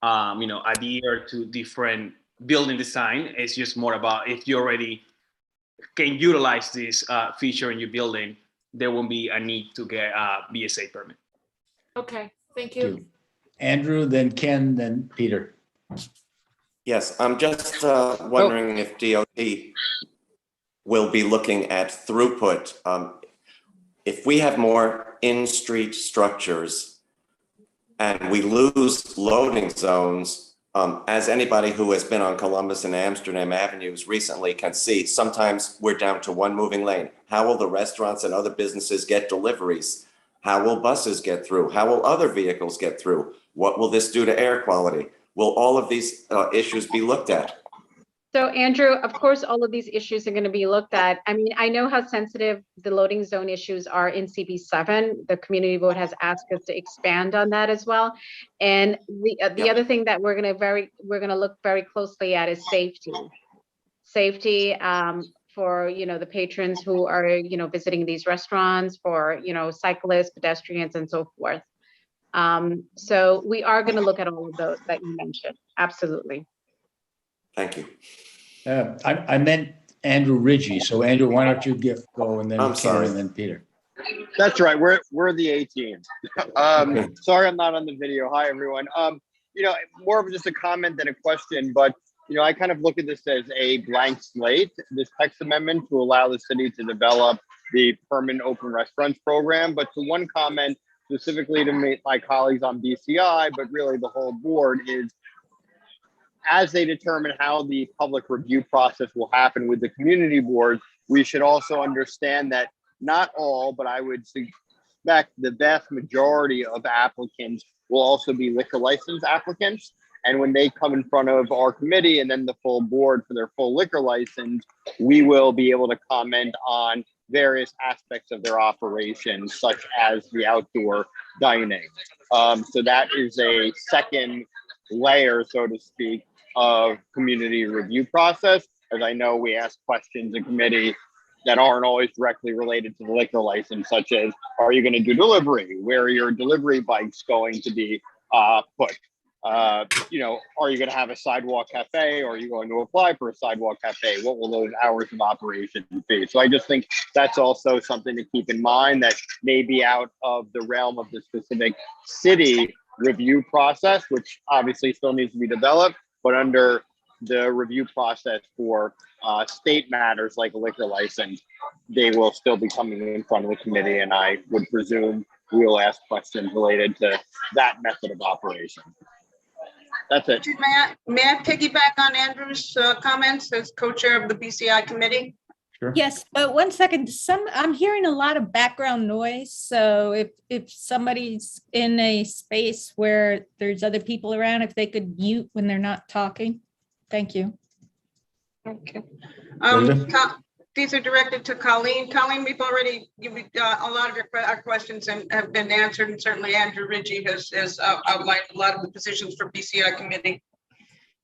adhere to different building design. It's just more about if you already can utilize this feature in your building, there won't be a need to get a BSA permit. Okay, thank you. Andrew, then Ken, then Peter. Yes, I'm just wondering if DOT will be looking at throughput. If we have more in-street structures and we lose loading zones, as anybody who has been on Columbus and Amsterdam Avenues recently can see, sometimes we're down to one moving lane. How will the restaurants and other businesses get deliveries? How will buses get through? How will other vehicles get through? What will this do to air quality? Will all of these issues be looked at? So Andrew, of course, all of these issues are going to be looked at. I mean, I know how sensitive the loading zone issues are in CB7. The community board has asked us to expand on that as well. And the other thing that we're going to look very closely at is safety. Safety for the patrons who are visiting these restaurants, for cyclists, pedestrians, and so forth. So we are going to look at all of those that you mentioned. Absolutely. Thank you. I meant Andrew Ridgey. So Andrew, why don't you go and then I'm sorry. and then Peter. That's right. We're the A team. Sorry, I'm not on the video. Hi, everyone. More of just a comment than a question, but I kind of look at this as a blank slate. This text amendment to allow the city to develop the permanent open restaurants program. But to one comment specifically to my colleagues on BCI, but really the whole board, is as they determine how the public review process will happen with the community board, we should also understand that not all, but I would suspect the vast majority of applicants will also be liquor license applicants. And when they come in front of our committee and then the full board for their full liquor license, we will be able to comment on various aspects of their operations, such as the outdoor dining. So that is a second layer, so to speak, of community review process. As I know, we ask questions in committee that aren't always directly related to the liquor license, such as, are you going to do delivery? Where are your delivery bikes going to be put? Are you going to have a sidewalk cafe, or are you going to apply for a sidewalk cafe? What will those hours of operation be? So I just think that's also something to keep in mind that may be out of the realm of the specific city review process, which obviously still needs to be developed, but under the review process for state matters like a liquor license, they will still be coming in front of the committee, and I would presume we will ask questions related to that method of operation. That's it. May I piggyback on Andrew's comments as co-chair of the BCI committee? Sure. Yes, but 1 second. I'm hearing a lot of background noise. So if somebody's in a space where there's other people around, if they could mute when they're not talking. Thank you. Okay. Linda? These are directed to Colleen. Colleen, we've already, a lot of our questions have been answered, and certainly Andrew Ritchie has outlined a lot of the positions for BCI committee.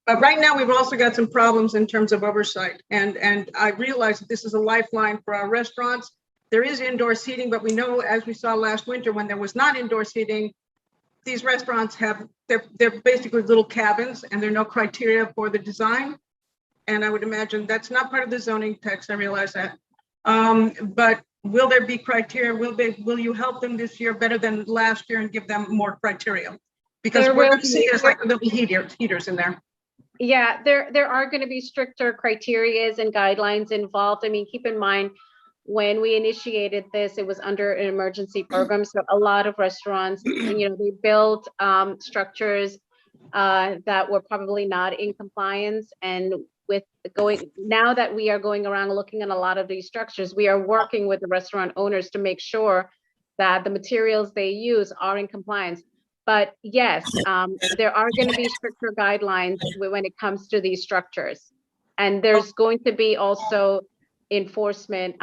But right now, we've also got some problems in terms of oversight. And I realize that this is a lifeline for our restaurants. There is indoor seating, but we know, as we saw last winter, when there was not indoor seating, these restaurants they're basically little cabins, and there are no criteria for the design. And I would imagine that's not part of the zoning text. I realize that. But will there be criteria? Will you help them this year better than last year and give them more criteria? Because There we're will going to see be- there's like there'll be heaters in there. Yeah, there are going to be stricter criterias and guidelines involved. I mean, keep in mind, when we initiated this, it was under an emergency program. So a lot of restaurants, they built structures that were probably not in compliance. And now that we are going around looking at a lot of these structures, we are working with the restaurant owners to make sure that the materials they use are in compliance. But yes, there are going to be stricter guidelines when it comes to these structures. And there's going to be also enforcement,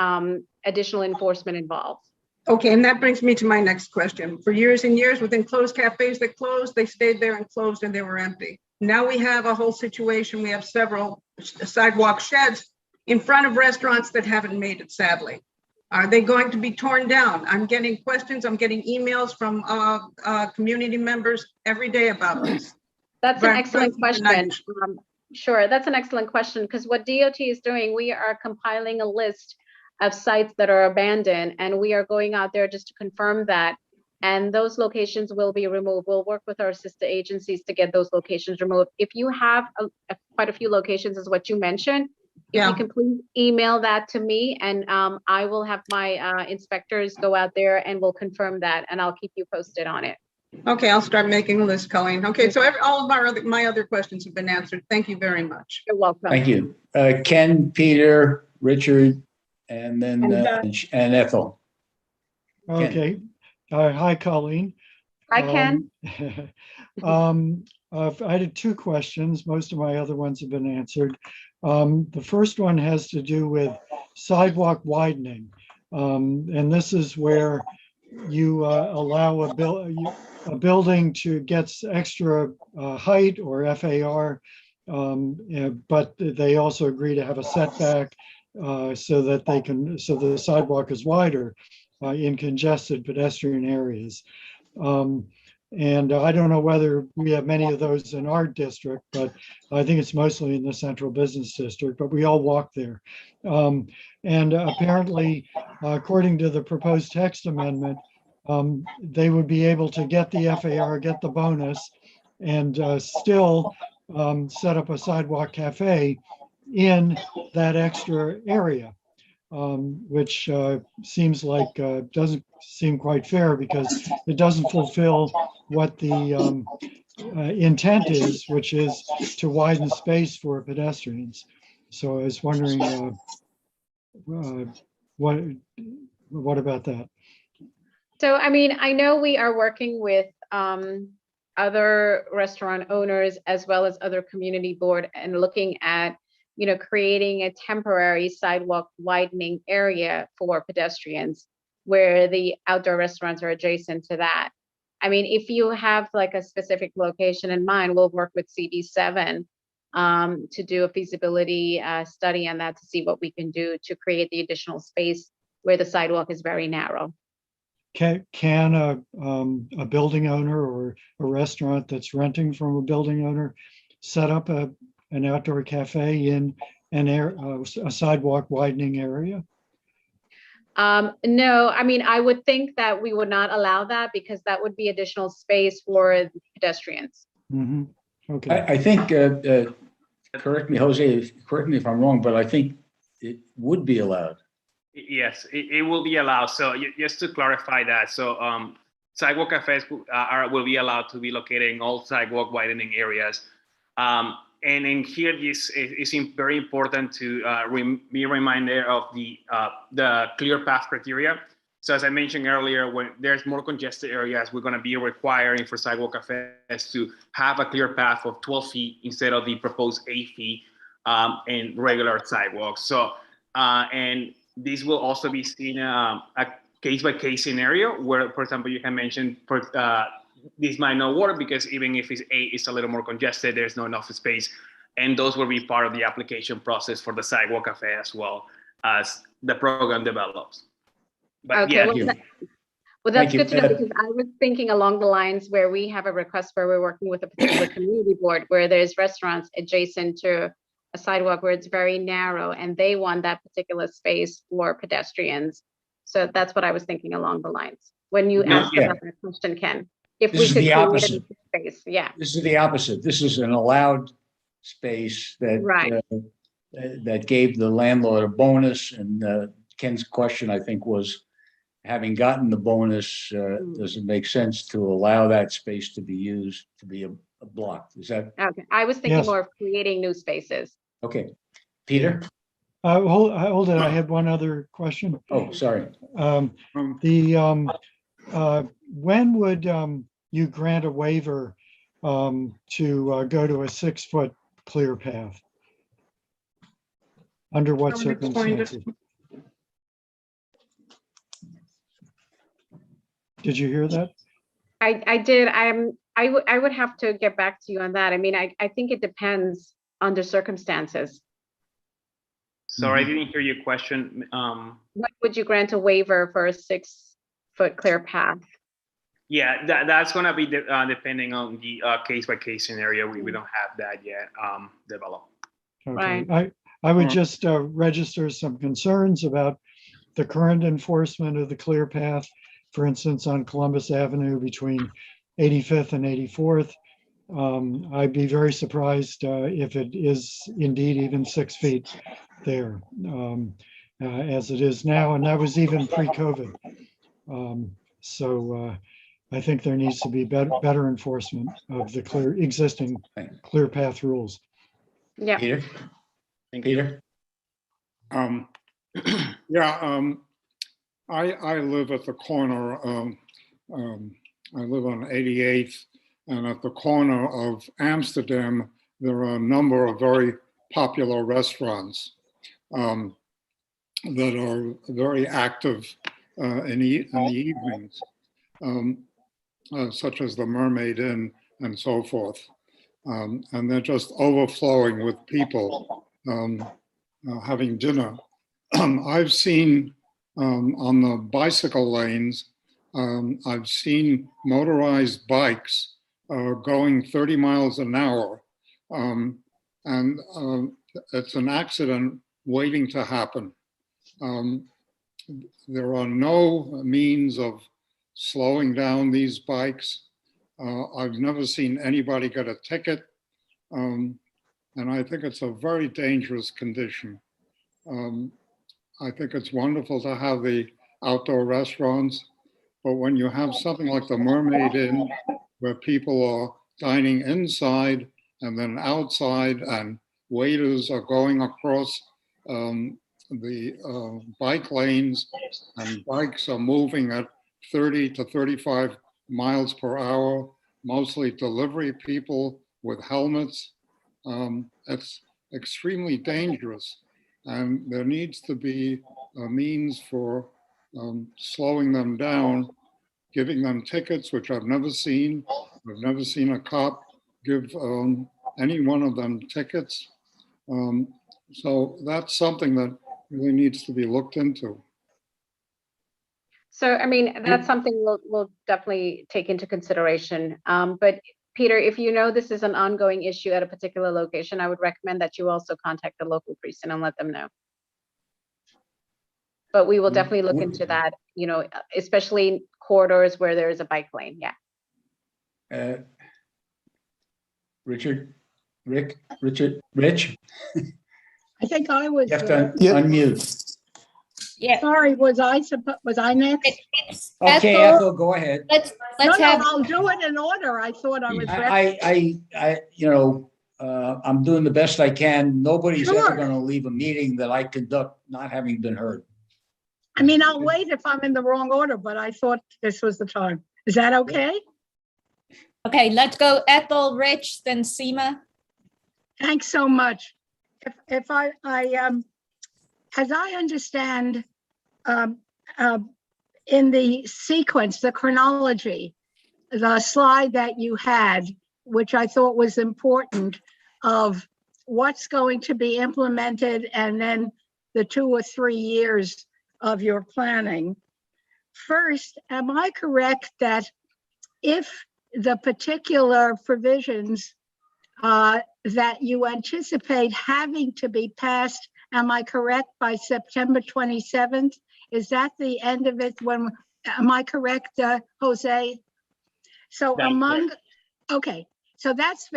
additional enforcement involved. Okay, and that brings me to my next question. For years and years, with enclosed cafes that closed, they stayed there and closed and they were empty. Now we have a whole situation. We have several sidewalk sheds in front of restaurants that haven't made it, sadly. Are they going to be torn down? I'm getting questions. I'm getting emails from community members every day about this. That's an excellent question. Sure, that's an excellent question, because what DOT is doing, we are compiling a list of sites that are abandoned, and we are going out there just to confirm that. And those locations will be removed. We'll work with our sister agencies to get those locations removed. If you have quite a few locations, is what you mentioned, if you can please email that to me, and I will have my inspectors go out there and we'll confirm that, and I'll keep you posted on it. Okay, I'll start making a list, Colleen. Okay, so all of my other questions have been answered. Thank you very much. You're welcome. Thank you. Ken, Peter, Richard, and then and Ethel. Okay. Hi, Colleen. Hi, Ken. I had two questions. Most of my other ones have been answered. The first one has to do with sidewalk widening. And this is where you allow a building to get extra height or FAR, but they also agree to have a setback so that the sidewalk is wider in congested pedestrian areas. And I don't know whether we have many of those in our district, but I think it's mostly in the central business district, but we all walk there. And apparently, according to the proposed text amendment, they would be able to get the FAR, get the bonus, and still set up a sidewalk cafe in that extra area, which seems like doesn't seem quite fair, because it doesn't fulfill what the intent is, which is to widen space for pedestrians. So I was wondering what about that? So, I mean, I know we are working with other restaurant owners as well as other community board and looking at, creating a temporary sidewalk widening area for pedestrians where the outdoor restaurants are adjacent to that. I mean, if you have like a specific location in mind, we'll work with CD7 to do a feasibility study on that to see what we can do to create the additional space where the sidewalk is very narrow. Can a building owner or a restaurant that's renting from a building owner set up an outdoor cafe in a sidewalk widening area? No, I mean, I would think that we would not allow that, because that would be additional space for pedestrians. Mm-hmm. Okay. I think, correct me, Jose, correct me if I'm wrong, but I think it would be allowed. Yes, it will be allowed. So just to clarify that, so sidewalk cafes will be allowed to be located in all sidewalk widening areas. And in here, this is very important to be reminded of the clear path criteria. So as I mentioned earlier, when there's more congested areas, we're going to be requiring for sidewalk cafes to have a clear path of 12 feet instead of the proposed 8 feet. and regular sidewalks. So, and this will also be seen a case-by-case scenario where, for example, you can mention this might not work because even if it's a little more congested, there's not enough space. And those will be part of the application process for the sidewalk cafe as well as the program develops. But Okay, yeah, well, that's good to know, because I was thinking along the lines where we have a request where we're working with a particular community board where there's restaurants adjacent to a sidewalk where it's very narrow and they want that particular space for pedestrians. So that's what I was thinking along the lines when you asked about that question, Ken. If This we is could the create opposite. a space, yeah. This is the opposite. This is an allowed space that Right. that gave the landlord a bonus. And Ken's question, I think, was, having gotten the bonus, does it make sense to allow that space to be used to be a block? Is that Okay? I was thinking Yes. more of creating new spaces. okay? Peter? Hold it. I had one other question. Oh, sorry. When would you grant a waiver to go to a 6-foot clear path? Under what circumstances? Did you hear that? I did. I would have to get back to you on that. I mean, I think it depends on the circumstances. sorry, I didn't hear your question. When would you grant a waiver for a 6-foot clear path? Yeah, that's gonna be depending on the case-by-case scenario. We don't have that yet developed. Okay, Right. I would just register some concerns about the current enforcement of the clear path. For instance, on Columbus Avenue between 85th and 84th. I'd be very surprised if it is indeed even 6 feet there as it is now, and that was even pre-COVID. So I think there needs to be better enforcement of the existing clear path rules. Yeah. Peter? Peter? I live at the corner, I live on 88th, and at the corner of Amsterdam, there are a number of very popular restaurants that are very active in the evenings, such as the Mermaid Inn and so forth. And they're just overflowing with people having dinner. I've seen on the bicycle lanes, I've seen motorized bikes going 30 miles an hour. And it's an accident waiting to happen. There are no means of slowing down these bikes. I've never seen anybody get a ticket. And I think it's a very dangerous condition. I think it's wonderful to have the outdoor restaurants, but when you have something like the Mermaid Inn, where people are dining inside and then outside, and waiters are going across the bike lanes, and bikes are moving at 30 to 35 miles per hour, mostly delivery people with helmets. It's extremely dangerous. And there needs to be a means for slowing them down, giving them tickets, which I've never seen. I've never seen a cop give any one of them tickets. So that's something that really needs to be looked into. So, I mean, that's something we'll definitely take into consideration. But Peter, if you know this is an ongoing issue at a particular location, I would recommend that you also contact the local precinct and let them know. But we will definitely look into that, you know, especially corridors where there is a bike lane. Yeah. Rich? I think I was. You have to unmute. Yeah. Sorry, was I next? Okay, Ethel, go ahead. Let's No, have. I'll do it in order. I thought I was. I'm doing the best I can. Nobody's ever Sure. going to leave a meeting that I conduct not having been heard. I mean, I'll wait if I'm in the wrong order, but I thought this was the time. Is that okay? Okay, let's go Ethel, Rich, then Seema. Thanks so much. if I as I understand, in the sequence, the chronology, the slide that you had, which I thought was important, of what's going to be implemented and then the 2 or 3 years of your planning. First, am I correct that if the particular provisions that you anticipate having to be passed, am I correct, by September 27th? Is that the end of it? When, am I correct, Jose? So among, okay, so that's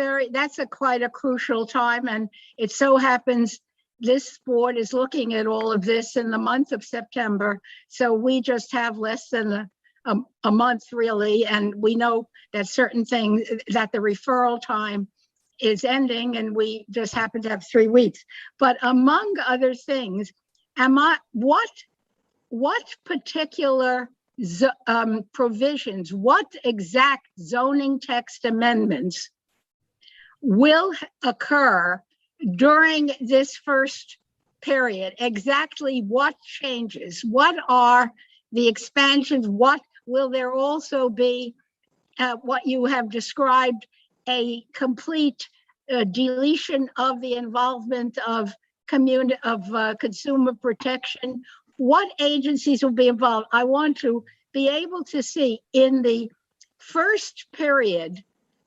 quite a crucial time, and it so happens this board is looking at all of this in the month of September. So we just have less than a month really, and we know that certain things, that the referral time is ending, and we just happen to have 3 weeks. But among other things, what particular provisions, what exact zoning text amendments will occur during this first period? Exactly what changes? What are the expansions? What will there also be, what you have described, a complete deletion of the involvement of consumer protection? What agencies will be involved? I want to be able to see in the first period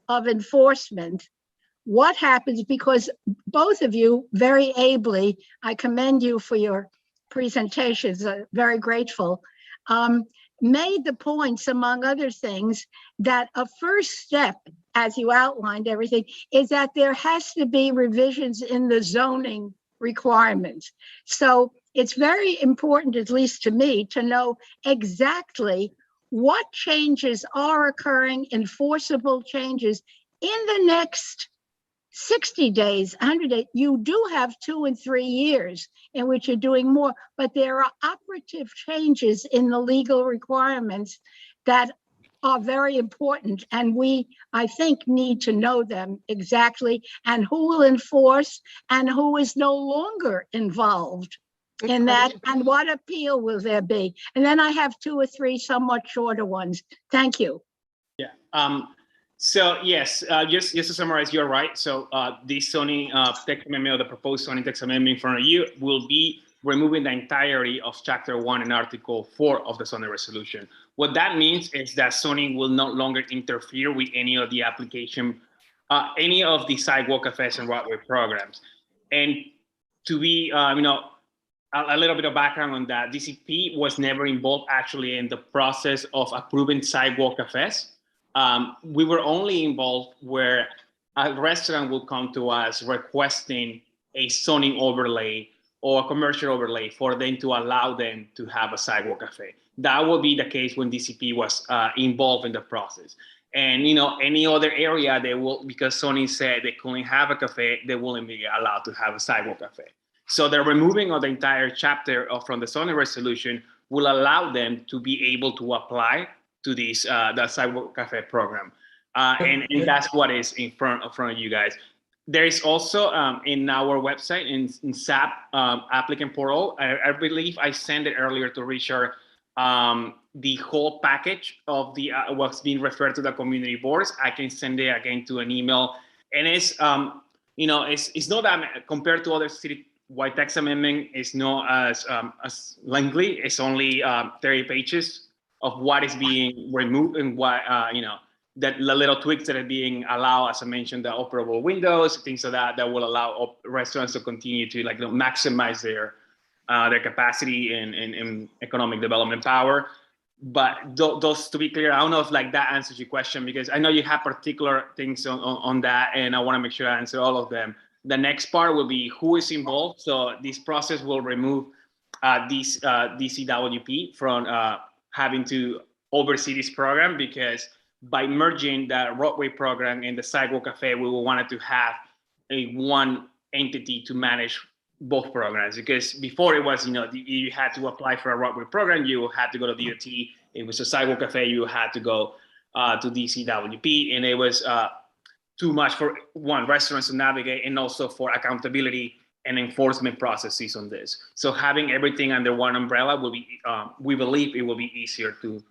of enforcement what happens, because both of you very ably, I commend you for your presentations, very grateful, made the points, among other things, that a first step, as you outlined everything, is that there has to be revisions in the zoning requirements. So it's very important, at least to me, to know exactly what changes are occurring, enforceable changes in the next 60 days, 100 days. You do have 2 and 3 years in which you're doing more, but there are operative changes in the legal requirements that are very important, and we, I think, need to know them exactly, and who will enforce and who is no longer involved in that, and what appeal will there be? And then I have 2 or 3 somewhat shorter ones. Thank you. Yeah. So yes, just to summarize, you're right. So this zoning text amendment, or the proposed zoning text amendment in front of you, will be removing the entirety of Chapter 1 and Article 4 of the zoning resolution. What that means is that zoning will no longer interfere with any of the application, any of the sidewalk cafes and walkway programs. And to be, a little bit of background on that, DCP was never involved actually in the process of approving sidewalk cafes. We were only involved where a restaurant will come to us requesting a zoning overlay or a commercial overlay for them to allow them to have a sidewalk cafe. That will be the case when DCP was involved in the process. And any other area they will, because zoning said they couldn't have a cafe, they wouldn't be allowed to have a sidewalk cafe. So the removing of the entire chapter from the zoning resolution will allow them to be able to apply to this the sidewalk cafe program, and that's what is in front of you guys. There is also in our website in SAP applicant portal. I believe I sent it earlier to Richard. The whole package of the what's being referred to the community boards. I can send it again to an email, and it's it's not that compared to other city-wide text amendment. It's not as lengthy. It's only 30 pages of what is being removed and what, that the little tweaks that are being allowed, as I mentioned, the operable windows, things like that will allow restaurants to continue to maximize their capacity and economic development power. But those, to be clear, I don't know if that answers your question, because I know you have particular things on that, and I want to make sure I answer all of them. The next part will be who is involved. So this process will remove this DCWP from having to oversee this program, because by merging the roadway program and the sidewalk cafe, we wanted to have one entity to manage both programs. Because before it was, you had to apply for a roadway program, you had to go to DOT. It was a sidewalk cafe, you had to go to DCWP, and it was too much for restaurants to navigate, and also for accountability and enforcement processes on this. So having everything under one umbrella will be, we believe it will be easier to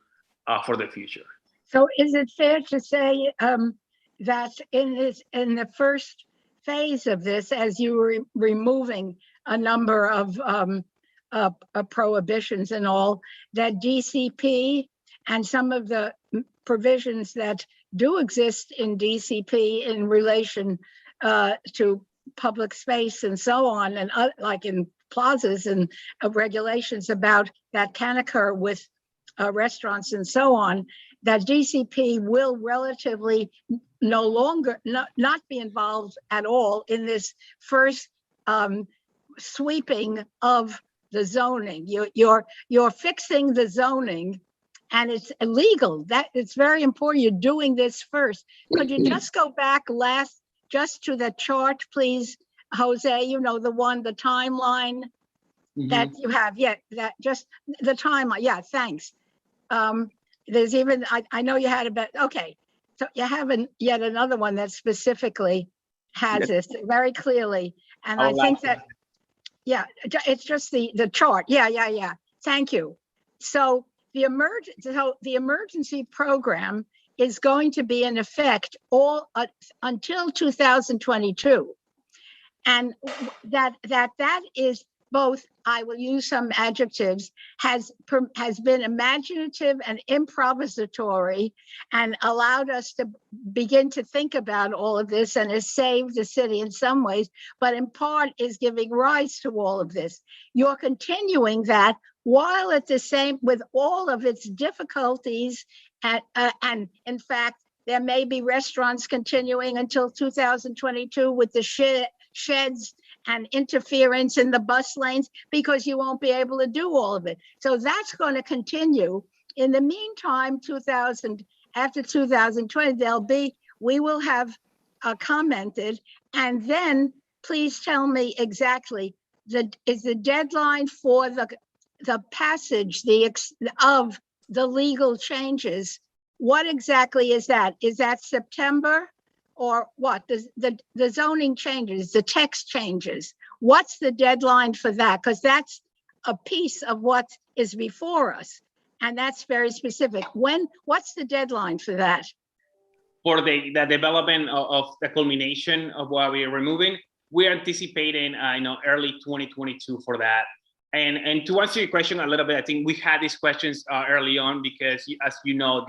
for the future. So is it fair to say that in the first phase of this, as you were removing a number of prohibitions and all, that DCP and some of the provisions that do exist in DCP in relation to public space and so on, and like in plazas and regulations about that can occur with restaurants and so on, that DCP will relatively no longer not be involved at all in this first sweeping of the zoning. You're fixing the zoning, and it's illegal. That it's very important. You're doing this first. Could you just go back just to the chart, please, Jose? You know, the timeline that you have. Yeah, that just the timeline. Yeah, thanks. There's even, I know you had okay. So you haven't yet another one that specifically has this very clearly. And I think that, yeah, it's just the chart. Yeah. Thank you. So the emergency program is going to be in effect all until 2022. And that is both, I will use some adjectives, has been imaginative and improvisatory, and allowed us to begin to think about all of this, and has saved the city in some ways, but in part is giving rise to all of this. You're continuing that while at the same, with all of its difficulties, and in fact, there may be restaurants continuing until 2022 with the sheds and interference in the bus lanes, because you won't be able to do all of it. So that's going to continue. In the meantime, after 2020, we will have commented, and then please tell me exactly, is the deadline for the passage of the legal changes, what exactly is that? Is that September? Or what? The zoning changes, the text changes. What's the deadline for that? Because that's a piece of what is before us, and that's very specific. What's the deadline for that? For the development of the culmination of what we are removing, we're anticipating early 2022 for that. And to answer your question a little bit, I think we had these questions early on, because as you know,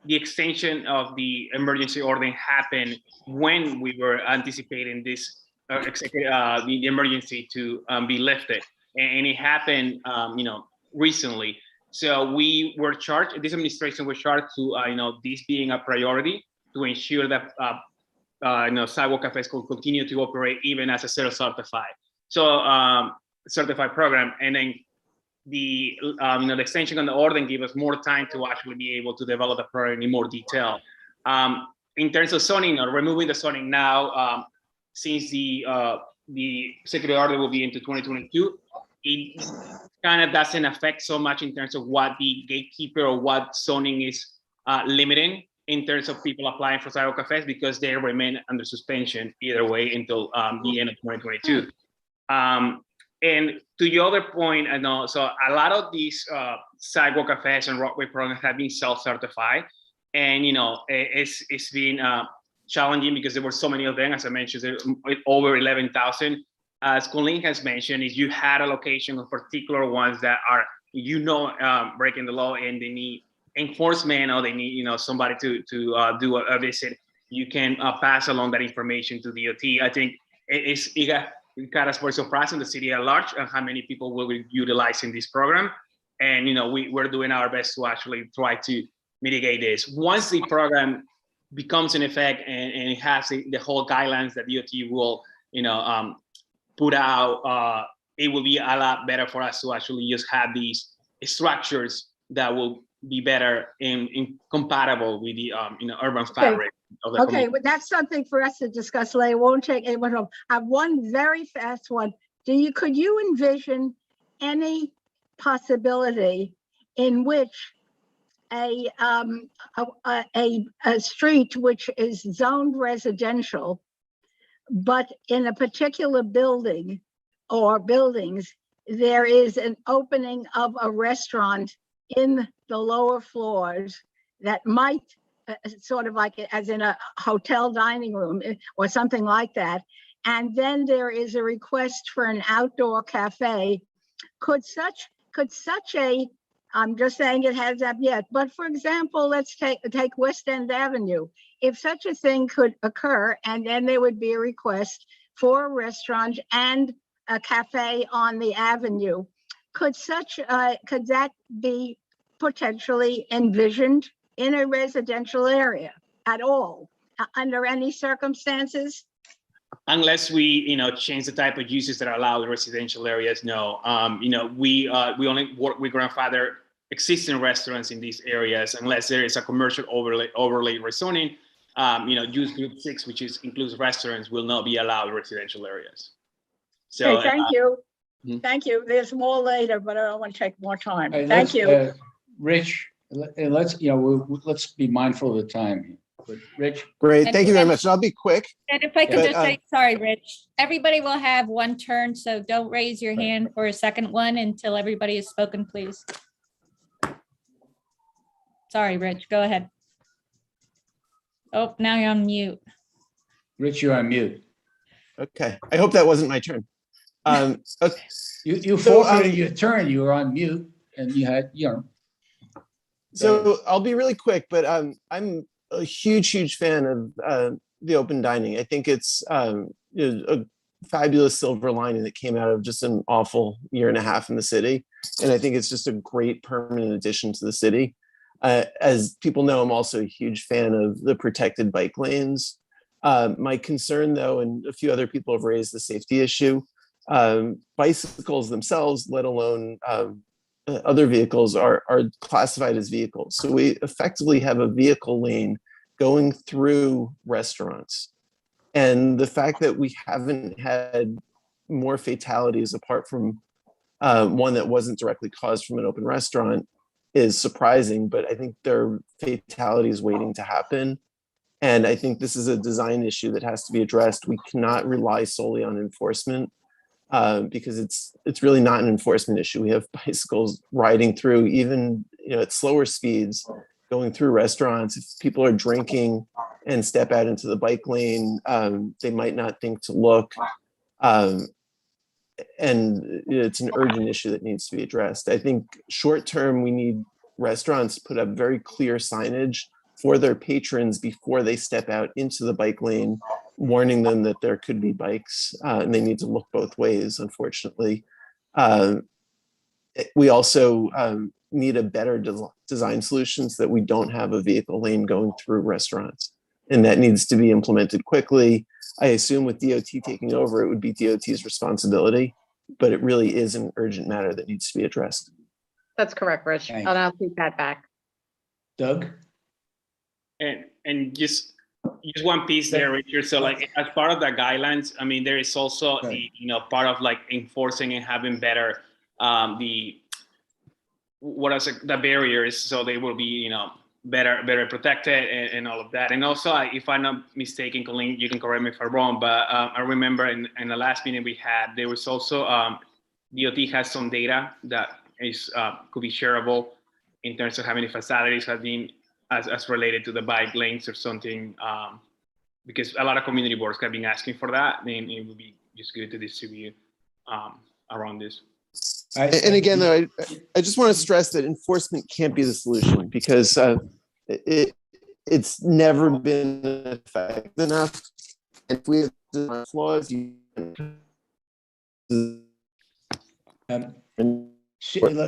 the extension of the emergency order happened when we were anticipating this the emergency to be lifted, and it happened recently. So we were charged, this administration was charged to this being a priority, to ensure that Sidewalk Cafes could continue to operate even as a certified program. And then the extension on the order gave us more time to actually be able to develop the program in more detail. In terms of zoning, or removing the zoning now, since the executive order will be into 2022, it kind of doesn't affect so much in terms of what the gatekeeper or what zoning is limiting in terms of people applying for Sidewalk Cafes, because they remain under suspension either way until the end of 2022. And to your other point, I know, so a lot of these Sidewalk Cafes and Roadway programs have been self-certified, and it's been challenging because there were so many of them. As I mentioned, there over 11,000. As Colleen has mentioned, if you had a location of particular ones that are breaking the law and they need enforcement, or they need somebody to do a visit, you can pass along that information to DOT. I think it got us very surprised in the city at large and how many people will be utilizing this program. And we're doing our best to actually try to mitigate this. Once the program becomes in effect and it has the whole guidelines that DOT will put out, it will be a lot better for us to actually just have these structures that will be better and compatible with the urban fabric of the community. Well, that's something for us to discuss later. It won't take anyone home. I have one very fast one. Could you envision any possibility in which a street which is zoned residential but in a particular building or buildings, there is an opening of a restaurant in the lower floors that might sort of like as in a hotel dining room or something like that. And then there is a request for an outdoor cafe. Could such a, I'm just saying it hasn't happened yet, but for example, let's take West End Avenue. If such a thing could occur, and then there would be a request for a restaurant and a cafe on the avenue, could that be potentially envisioned in a residential area at all, under any circumstances? Unless we, change the type of uses that are allowed in residential areas, no. We only work with grandfather existing restaurants in these areas, unless there is a commercial overlay rezoning. Use group 6, which includes restaurants, will not be allowed in residential areas. So okay, thank you. Thank you. There's more later, but I don't want to take more time. Hey, Thank you. Rich, and let's be mindful of the time here. But Rich. Great, thank you very much. I'll be quick. And if I could But, just say, sorry, Rich, everybody will have one turn, so don't raise your hand for a second one until everybody has spoken, please. Sorry, Rich, go ahead. Oh, now you're on mute. Rich, you're on mute. Okay, I hope that wasn't my turn. Okay. You forfeited your turn. You were on mute, and you had, So I'll be really quick, but I'm a huge fan of the open dining. I think it's a fabulous silver lining that came out of just an awful year and a half in the city, and I think it's just a great permanent addition to the city. As people know, I'm also a huge fan of the protected bike lanes. My concern, though, and a few other people have raised the safety issue. Bicycles themselves, let alone other vehicles, are classified as vehicles. So we effectively have a vehicle lane going through restaurants. And the fact that we haven't had more fatalities apart from one that wasn't directly caused from an open restaurant is surprising, but I think there are fatalities waiting to happen. And I think this is a design issue that has to be addressed. We cannot rely solely on enforcement because it's really not an enforcement issue. We have bicycles riding through, even at slower speeds, going through restaurants. If people are drinking and step out into the bike lane, they might not think to look. And it's an urgent issue that needs to be addressed. I think short term, we need restaurants to put up very clear signage for their patrons before they step out into the bike lane, warning them that there could be bikes, and they need to look both ways, unfortunately. We also need a better design solution so that we don't have a vehicle lane going through restaurants. And that needs to be implemented quickly. I assume with DOT taking over, it would be DOT's responsibility, but it really is an urgent matter that needs to be addressed. That's correct, Rich. Thanks. And I'll take that back. Doug? And just one piece there, Richard. So like as part of the guidelines, I mean, there is also the, part of like enforcing and having better the barriers, so they will be, better protected and all of that. And also, if I'm not mistaken, Colleen, you can correct me if I'm wrong, but I remember in the last meeting we had, there was also DOT has some data that is could be shareable in terms of how many fatalities have been as related to the bike lanes or something, because a lot of community boards have been asking for that, and it would be just good to distribute around this. And again, though, I just want to stress that enforcement can't be the solution because it's never been effective enough. And if we have design flaws,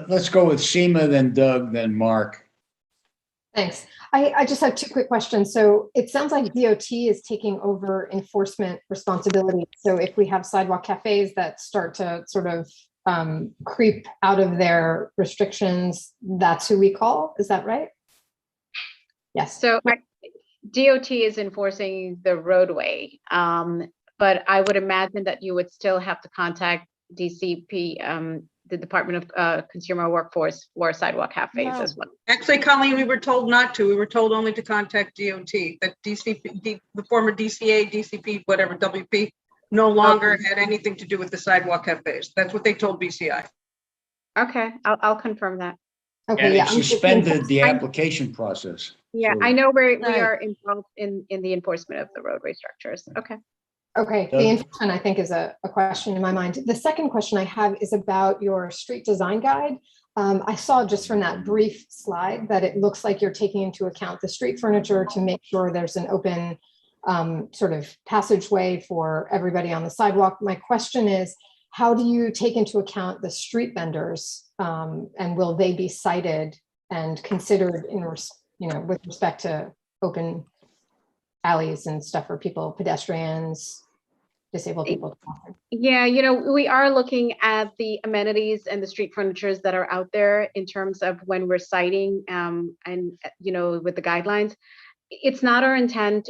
let's go with Seema, then Doug, then Mark. Thanks. I just have two quick questions. So it sounds like DOT is taking over enforcement responsibility. So if we have sidewalk cafes that start to sort of creep out of their restrictions, that's who we call. Is that right? Yes. So DOT is enforcing the roadway, but I would imagine that you would still have to contact DCP, the Department of Consumer Workforce, for sidewalk cafes as well. Actually, Colleen, we were told not to. We were told only to contact DOT, that DCP, the former DCA, DCP, whatever, WP, no longer had anything to do with the sidewalk cafes. That's what they told BCI. Okay, I'll confirm that. Okay, And yeah. it I'm just suspended the I'm- application process. Yeah, So I know we Right. are involved in the enforcement of the roadway structures. Okay. Okay, the enforcement, I think, is a question in my mind. The second question I have is about your street design guide. I saw just from that brief slide that it looks like you're taking into account the street furniture to make sure there's an open sort of passageway for everybody on the sidewalk. My question is, how do you take into account the street vendors, and will they be cited and considered in, with respect to open alleys and stuff for people, pedestrians, disabled people? Yeah, we are looking at the amenities and the street furnitures that are out there in terms of when we're citing and with the guidelines. It's not our intent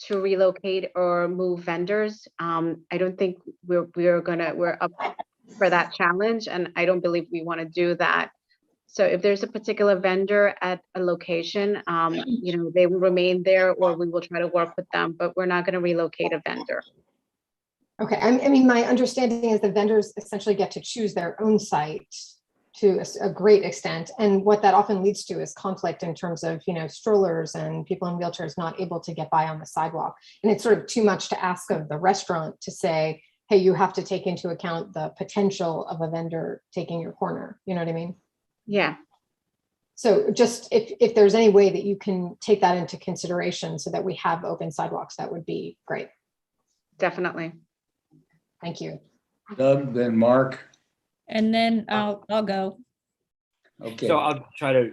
to relocate or move vendors. I don't think we're up for that challenge, and I don't believe we want to do that. So if there's a particular vendor at a location, they will remain there, or we will try to work with them, but we're not going to relocate a vendor. Okay, I mean, my understanding is the vendors essentially get to choose their own site to a great extent. And what that often leads to is conflict in terms of, strollers and people in wheelchairs not able to get by on the sidewalk. And it's sort of too much to ask of the restaurant to say, hey, you have to take into account the potential of a vendor taking your corner. You know what I mean? Yeah. So just if there's any way that you can take that into consideration so that we have open sidewalks, that would be great. Definitely. Thank you. Doug, then Mark. And then I'll go. Okay. So I'll try to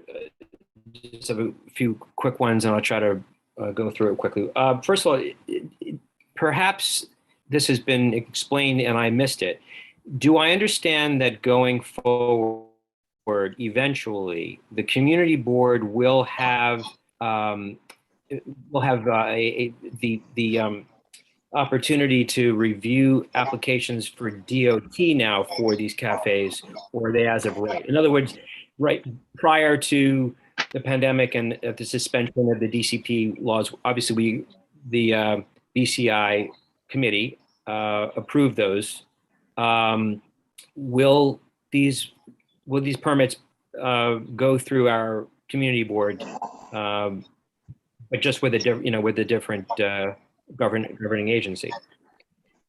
just have a few quick ones, and I'll try to go through it quickly. First of all, perhaps this has been explained and I missed it. Do I understand that going forward, eventually, the community board will have the opportunity to review applications for DOT now for these cafes, or are they as of right? In other words, right prior to the pandemic and the suspension of the DCP laws, obviously the BCI committee approved those. Will these permits go through our community board, but just with a different governing agency?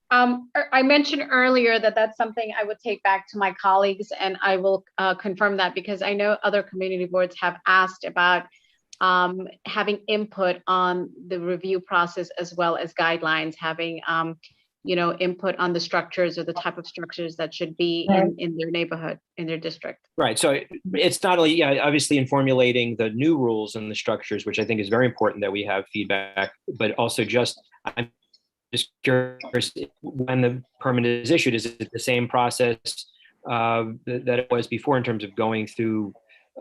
I mentioned earlier that that's something I would take back to my colleagues, and I will confirm that, because I know other community boards have asked about having input on the review process, as well as guidelines, having input on the structures or the type of structures that should be in their neighborhood, in their district. Right. So it's not only, obviously in formulating the new rules and the structures, which I think is very important that we have feedback, but also I'm just curious, when the permit is issued, is it the same process that it was before in terms of going through,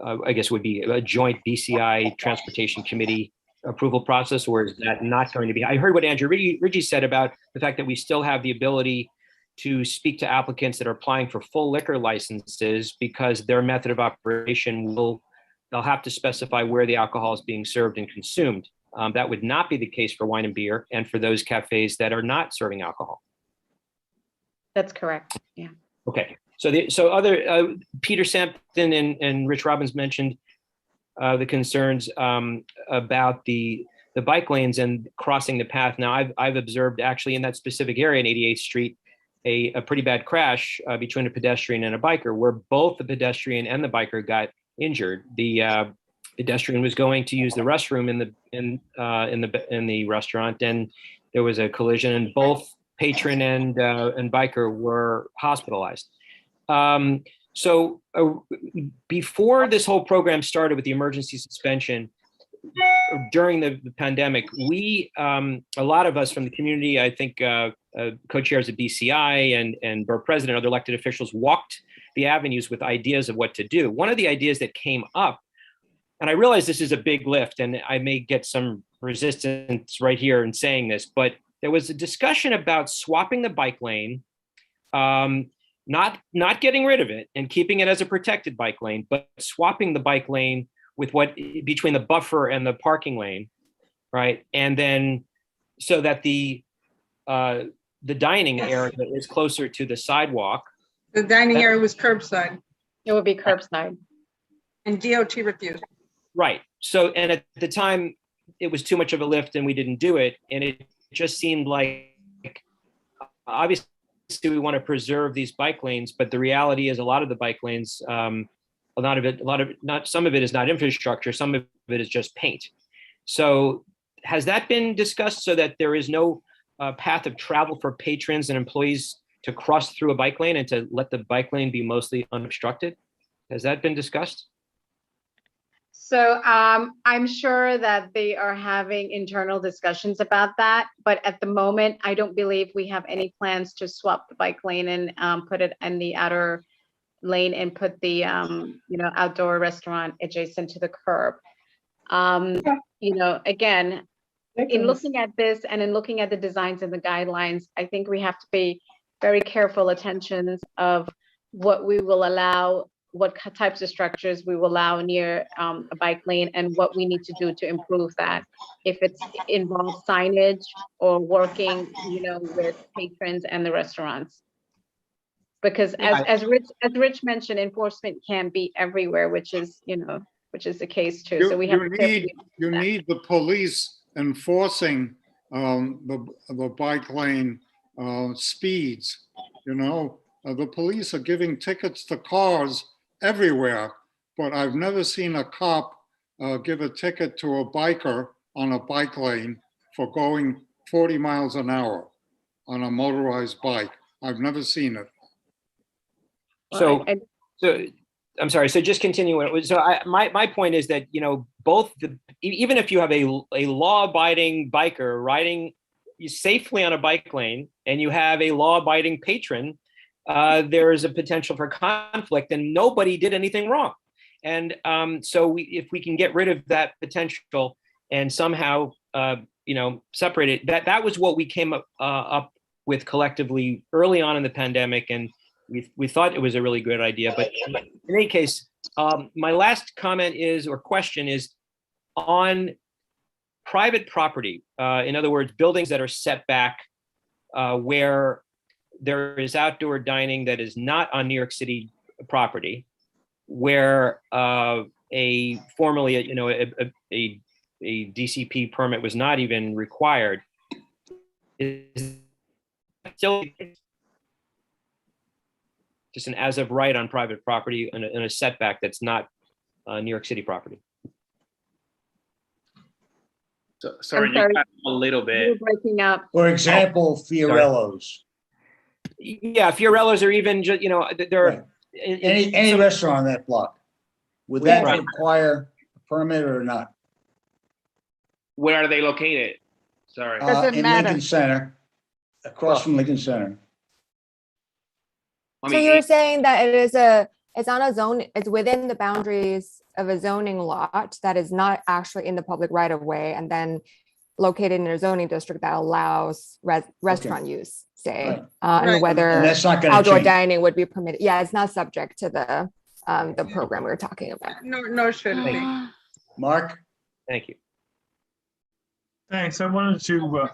I guess would be a joint BCI Transportation Committee approval process, or is that not going to be? I heard what Andrew Ridgie said about the fact that we still have the ability to speak to applicants that are applying for full liquor licenses, because their method of operation they'll have to specify where the alcohol is being served and consumed. That would not be the case for wine and beer and for those cafes that are not serving alcohol. That's correct. Yeah. Okay. So Peter Sampson and Rich Robbins mentioned the concerns about the bike lanes and crossing the path. Now, I've observed actually in that specific area in 88th Street, a pretty bad crash between a pedestrian and a biker, where both the pedestrian and the biker got injured. The pedestrian was going to use the restroom in the restaurant, and there was a collision, and both patron and biker were hospitalized. So before this whole program started with the emergency suspension, during the pandemic, a lot of us from the community, I think co-chairs of BCI and borough president, other elected officials, walked the avenues with ideas of what to do. One of the ideas that came up, and I realize this is a big lift and I may get some resistance right here in saying this, but there was a discussion about swapping the bike lane, not getting rid of it and keeping it as a protected bike lane, but swapping the bike lane with between the buffer and the parking lane, right? And then so that the the dining Yes. area is closer to the sidewalk. The dining That- area was curbside It would be curbside. and DOT refused. Right. So, and at the time, it was too much of a lift and we didn't do it. And it just seemed like, obviously, we want to preserve these bike lanes, but the reality is a lot of the bike lanes, some of it is not infrastructure, some of it is just paint. So has that been discussed so that there is no path of travel for patrons and employees to cross through a bike lane and to let the bike lane be mostly unobstructed? Has that been discussed? So I'm sure that they are having internal discussions about that, but at the moment, I don't believe we have any plans to swap the bike lane and put it in the outer lane and put the outdoor restaurant adjacent to the curb. Again, in looking at this and in looking at the designs and the guidelines, I think we have to pay very careful attention of what we will allow, what types of structures we will allow near a bike lane, and what we need to do to improve that. If it's involves signage or working, with patrons and the restaurants. Because as Rich mentioned, enforcement can be everywhere, which is the case too. So we have you need the police enforcing the bike lane speeds. The police are giving tickets to cars everywhere, but I've never seen a cop give a ticket to a biker on a bike lane for going 40 miles an hour on a motorized bike. I've never seen it. So I'm sorry. So just continue. So my point is that, both even if you have a law-abiding biker riding safely on a bike lane and you have a law-abiding patron, there is a potential for conflict, and nobody did anything wrong. And so if we can get rid of that potential and somehow, separate it, that was what we came up with collectively early on in the pandemic. And we thought it was a really good idea. But in any case, my last comment or question is on private property. In other words, buildings that are set back where there is outdoor dining that is not on New York City property, where formerly a DCP permit was not even required. Is still just an as of right on private property in a setback that's not New York City property. So, sorry, you got a little bit. You're breaking up. For example, Fiorello's. Yeah, Fiorello's, or even just, there are Any restaurant on that block. Would that require a permit or not? Where are they located? Sorry. In Lincoln Center, across from Lincoln Center. So you're saying that it's on a zone, it's within the boundaries of a zoning lot that is not actually in the public right of way, and then located in a zoning district that allows restaurant use, say, and whether And that's not gonna outdoor change. dining would be permitted. Yeah, it's not subject to the program we were talking about. No, should be. Mark? Thank you. Thanks. I wanted to,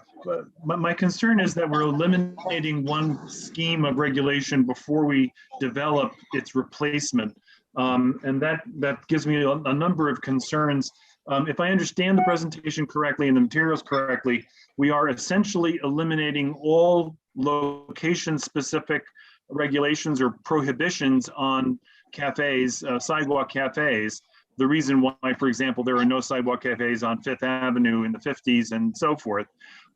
my concern is that we're eliminating one scheme of regulation before we develop its replacement. And that gives me a number of concerns. If I understand the presentation correctly and the materials correctly, we are essentially eliminating all location-specific regulations or prohibitions on cafes, sidewalk cafes. The reason why, for example, there are no sidewalk cafes on Fifth Avenue in the 50s and so forth.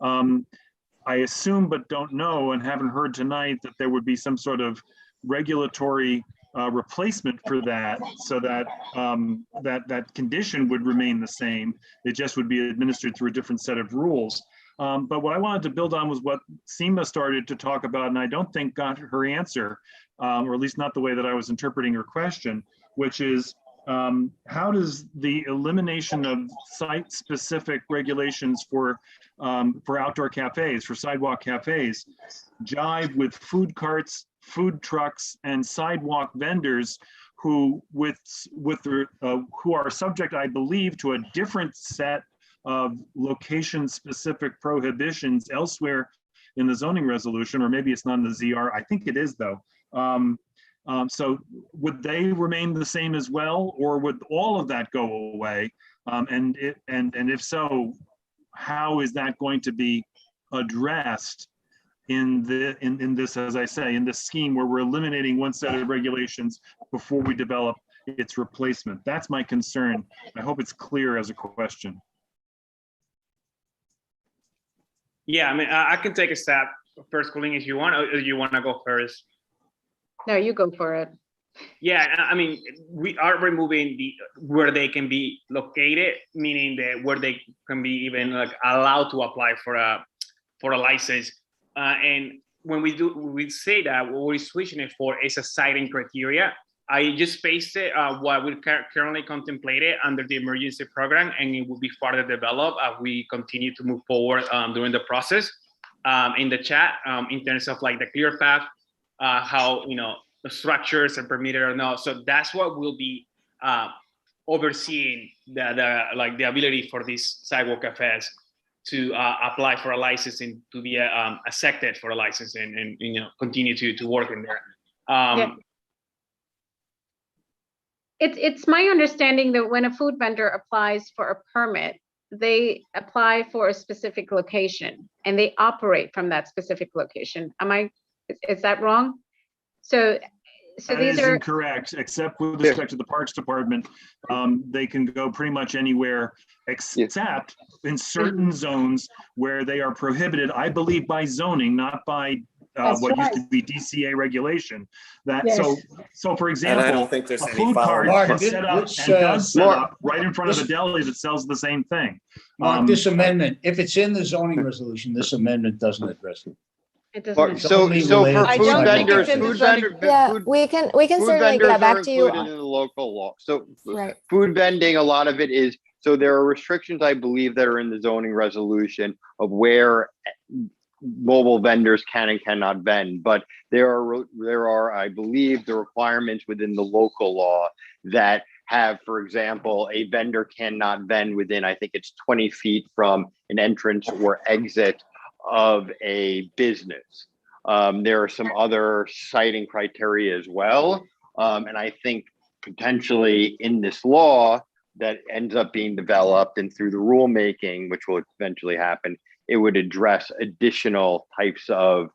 I assume, but don't know and haven't heard tonight, that there would be some sort of regulatory replacement for that, so that that condition would remain the same. It just would be administered through a different set of rules. But what I wanted to build on was what Seema started to talk about, and I don't think got her answer, or at least not the way that I was interpreting her question, which is, how does the elimination of site-specific regulations for outdoor cafes, for sidewalk cafes, jive with food carts, food trucks, and sidewalk vendors who are subject, I believe, to a different set of location-specific prohibitions elsewhere in the zoning resolution, or maybe it's not in the ZR. I think it is though. So would they remain the same as well, or would all of that go away? And if so, how is that going to be addressed in this, as I say, in this scheme where we're eliminating one set of regulations before we develop its replacement? That's my concern. I hope it's clear as a question. Yeah, I mean, I can take a stab first, Colleen, if you want, or you want to go first. No, you go for it. Yeah, I mean, we are removing where they can be located, meaning that where they can be even like allowed to apply for a license. And when we say that, what we're switching it for is a citing criteria. I just pasted what we currently contemplated under the emergency program, and it will be further developed as we continue to move forward during the process in the chat in terms of like the clear path, how, you know, the structures are permitted or not. So that's what will be overseeing the ability for these sidewalk cafes to apply for a license and to be accepted for a license and you know, continue to work in there. Yeah. It's my understanding that when a food vendor applies for a permit, they apply for a specific location and they operate from that specific location. Is that wrong? So That these is are incorrect, except with respect to the Parks Department. They can go pretty much anywhere except in certain zones where they are prohibited, I believe by zoning, not by what used to be DCA regulation. So for example, And I don't think there's a any food cart follow-up. is set up and does set up right in front of the deli that sells the same thing. Mark, this amendment, if it's in the zoning resolution, this amendment doesn't address it. It doesn't. So for food vendors, we can food certainly vendors get back are to you. included in the local law. So Right. food vending, a lot of it is, so there are restrictions, I believe, that are in the zoning resolution of where mobile vendors can and cannot vend, but there are, I believe, the requirements within the local law that have, for example, a vendor cannot vend within, I think it's 20 feet from an entrance or exit of a business. There are some other citing criteria as well. And I think potentially in this law that ends up being developed and through the rulemaking, which will eventually happen, it would address additional types of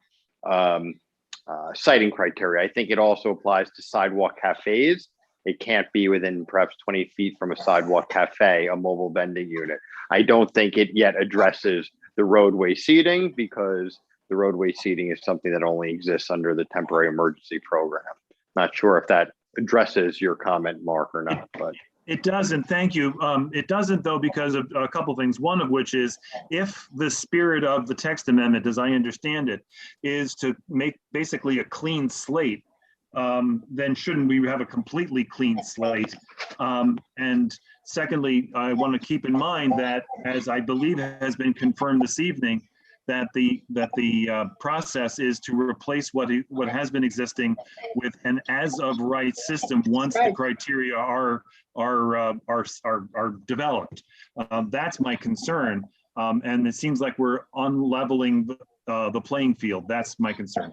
citing criteria. I think it also applies to sidewalk cafes. It can't be within perhaps 20 feet from a sidewalk cafe, a mobile vending unit. I don't think it yet addresses the roadway seating, because the roadway seating is something that only exists under the temporary emergency program. Not sure if that addresses your comment, Mark, or not, but. It doesn't, thank you. It doesn't though, because of a couple things. One of which is, if the spirit of the text amendment, as I understand it, is to make basically a clean slate, then shouldn't we have a completely clean slate? And secondly, I want to keep in mind that, as I believe has been confirmed this evening, that the process is to replace what has been existing with an as of right system once the criteria are developed. That's my concern, and it seems like we're unleveling the playing field. That's my concern.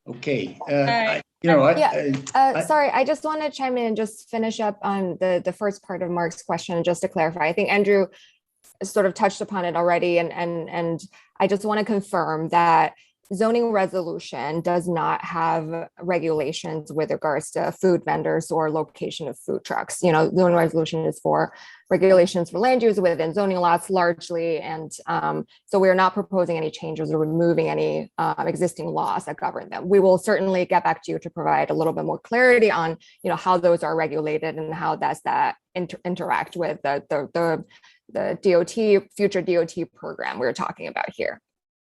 Okay. Sorry, I just want to chime in and just finish up on the first part of Mark's question, just to clarify. I think Andrew sort of touched upon it already, and I just want to confirm that zoning resolution does not have regulations with regards to food vendors or location of food trucks. You know, zoning resolution is for regulations for land use within zoning lots largely, and so we're not proposing any changes or removing any existing laws that govern them. We will certainly get back to you to provide a little bit more clarity on, you know, how those are regulated and how does that interact with the DOT, future DOT program we're talking about here.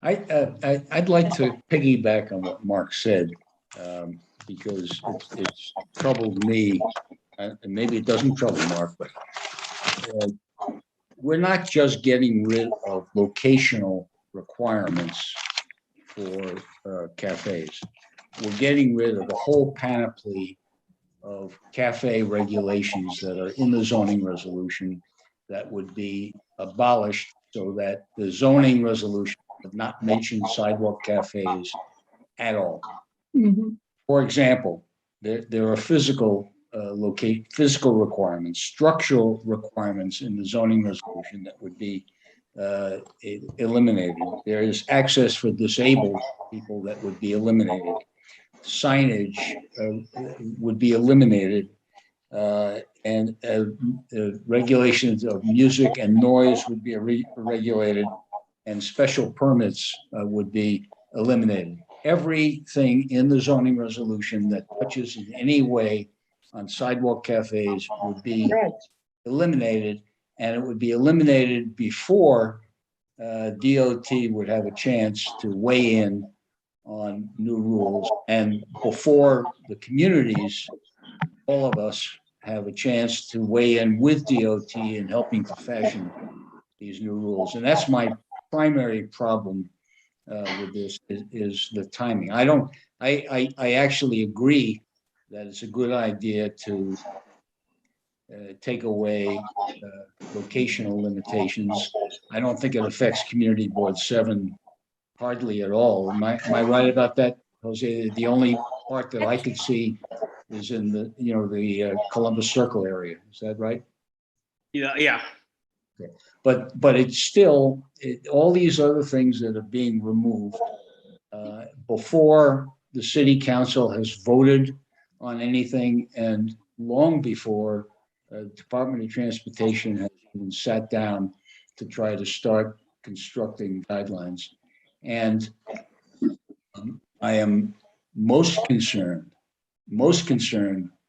I'd like to piggyback on what Mark said, because it's troubled me, and maybe it doesn't trouble Mark, but we're not just getting rid of locational requirements for cafes. We're getting rid of the whole panoply of cafe regulations that are in the zoning resolution that would be abolished, so that the zoning resolution but not mention sidewalk cafes at all. Mhm. For example, there are physical requirements, structural requirements in the zoning resolution that would be eliminated. There is access for disabled people that would be eliminated. Signage would be eliminated, and regulations of music and noise would be regulated, and special permits would be eliminated. Everything in the zoning resolution that touches in any way on sidewalk cafes would be eliminated, and it would be eliminated before DOT would have a chance to weigh in on new rules, and before the communities, all of us, have a chance to weigh in with DOT in helping to fashion these new rules. And that's my primary problem with this is the timing. I actually agree that it's a good idea to take away locational limitations. I don't think it affects Community Board 7 hardly at all. Am I right about that, Jose? The only part that I could see is in the Columbus Circle area. Is that right? Yeah. Okay. But it's still all these other things that are being removed before the city council has voted on anything, and long before Department of Transportation has even sat down to try to start constructing guidelines. And I am most concerned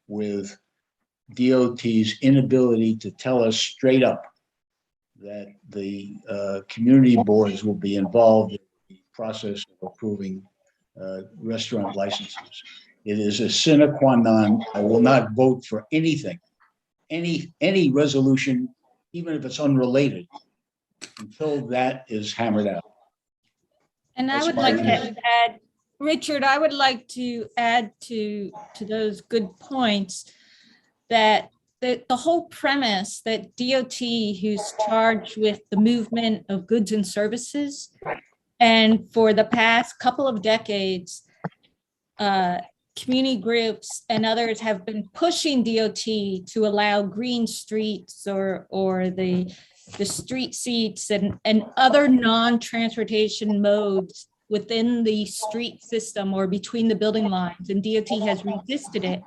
with DOT's inability to tell us straight up that the community boards will be involved in the process of approving restaurant licenses. It is a sine qua non. I will not vote for anything, any resolution, even if it's unrelated, until that is hammered out. And I would like to add, Richard, I would like to add to those good points that the whole premise that DOT, who's charged with the movement of goods and services, and for the past couple of decades, community groups and others have been pushing DOT to allow green streets or the street seats and other non-transportation modes within the street system or between the building lines, and DOT has resisted it.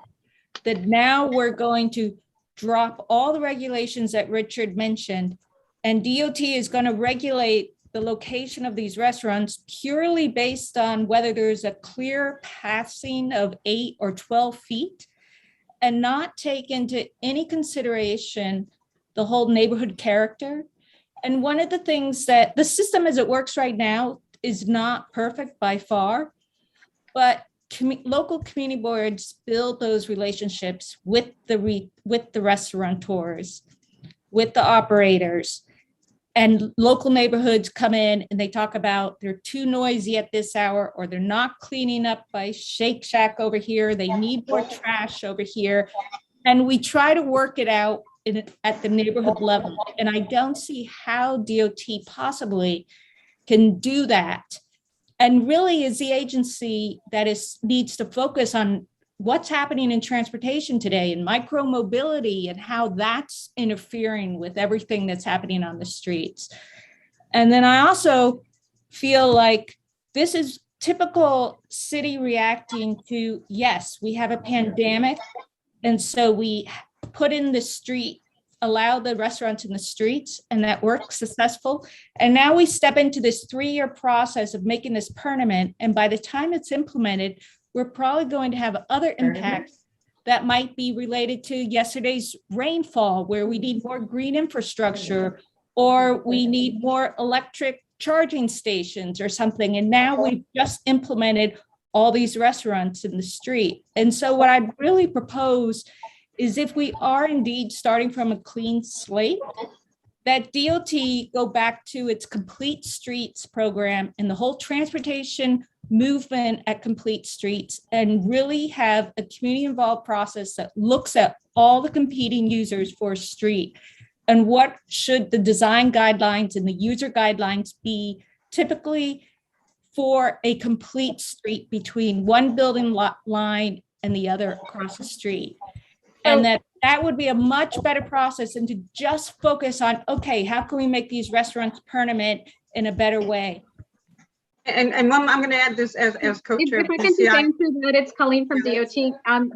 That now we're going to drop all the regulations that Richard mentioned, and DOT is going to regulate the location of these restaurants purely based on whether there's a clear passing of 8 or 12 feet, and not take into any consideration the whole neighborhood character. And one of the things that the system as it works right now is not perfect by far, but local community boards build those relationships with the restaurateurs, with the operators, and local neighborhoods come in and they talk about they're too noisy at this hour, or they're not cleaning up by Shake Shack over here. They need more trash over here. And we try to work it out at the neighborhood level. And I don't see how DOT possibly can do that. And really is the agency that needs to focus on what's happening in transportation today and micro mobility and how that's interfering with everything that's happening on the streets. And then I also feel like this is typical city reacting to, yes, we have a pandemic. And so we put in the street, allow the restaurants in the streets, and that worked successful. And now we step into this 3-year process of making this permanent. And by the time it's implemented, we're probably going to have other impacts that might be related to yesterday's rainfall, where we need more green infrastructure, or we need more electric charging stations or something. And now we've just implemented all these restaurants in the street. And so what I'd really propose is, if we are indeed starting from a clean slate, that DOT go back to its Complete Streets program and the whole transportation movement at Complete Streets, and really have a community involved process that looks at all the competing users for a street and what should the design guidelines and the user guidelines be typically for a complete street between one building lot line and the other across the street. And that would be a much better process than to just focus on, okay, how can we make these restaurants permanent in a better way? And Mom, I'm going to add this as co-chair. If I can just answer that, it's Colleen from DOT.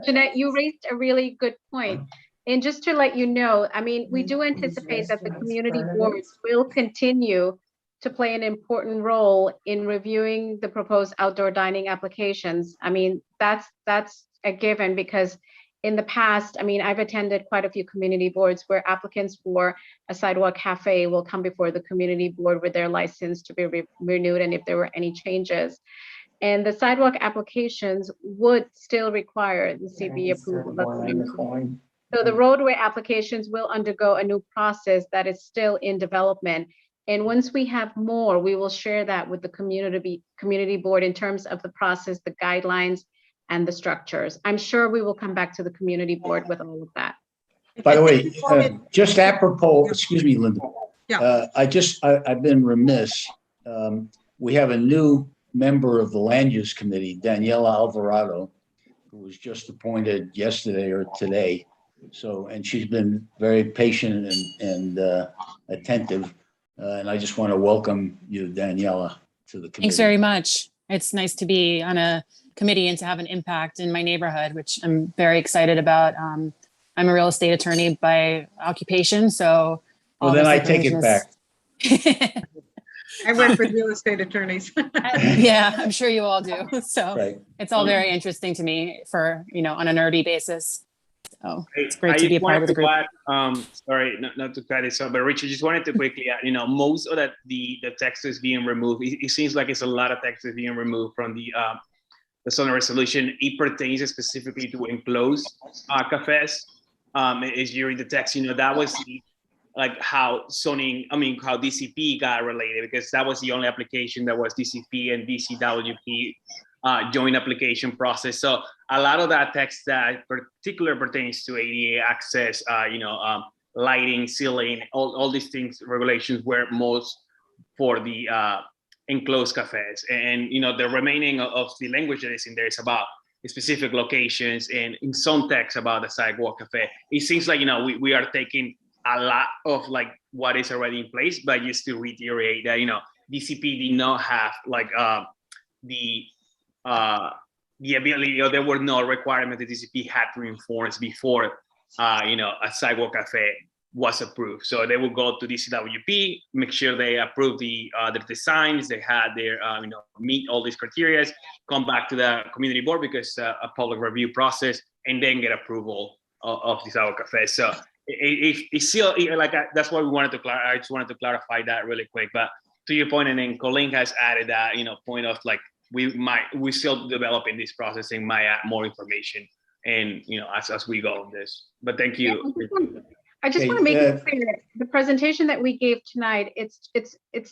Jeanette, you raised a really good point. And just to let you know, I mean, we do anticipate that the community boards will continue to play an important role in reviewing the proposed outdoor dining applications. I mean, that's a given, because in the past, I mean, I've attended quite a few community boards where applicants for a sidewalk cafe will come before the community board with their license to be renewed, and if there were any changes. And the sidewalk applications would still require the CB approval. So the roadway applications will undergo a new process that is still in development. And once we have more, we will share that with the community board in terms of the process, the guidelines, and the structures. I'm sure we will come back to the community board with all of that. By the way, just apropos, excuse me, Linda. Yeah. I've been remiss. We have a new member of the Land Use Committee, Daniela Alvarado, who was just appointed yesterday or today. So, and she's been very patient and attentive. And I just want to welcome you, Daniela, to the committee. Thanks very much. It's nice to be on a committee and to have an impact in my neighborhood, which I'm very excited about. I'm a real estate attorney by occupation, so. Well, then I take it back. I work with real estate attorneys. Yeah, I'm sure you all do. So right. It's all very interesting to me for, on a nerdy basis. So it's great to be a part of the group. Sorry, not to cut it, but Richard, just wanted to quickly add, most of the text is being removed. It seems like it's a lot of text is being removed from the zoning resolution. It pertains specifically to enclosed cafes. Is during the text, that was like how zoning, how DCP got related, because that was the only application that was DCP and DCWP joint application process. So a lot of that text that particular pertains to ADA access, lighting, ceiling, all these things, regulations were most for the enclosed cafes. And, the remaining of the language that is in there is about specific locations, and in some text about the sidewalk cafe. It seems like, we are taking a lot of like what is already in place, but just to reiterate that, DCP did not have like the ability, or there were no requirements that DCP had to enforce before, a sidewalk cafe was approved. So they will go to DCWP, make sure they approve their designs, they had their, meet all these criteria, come back to the community board because a public review process, and then get approval of the sidewalk cafe. So it's still like that's why we wanted to clarify. I just wanted to clarify that really quick. But to your point, and then Colleen has added that point of like we're still developing this process and might add more information, and as we go on this. But thank you. I just want to make it clear, the presentation that we gave tonight, it's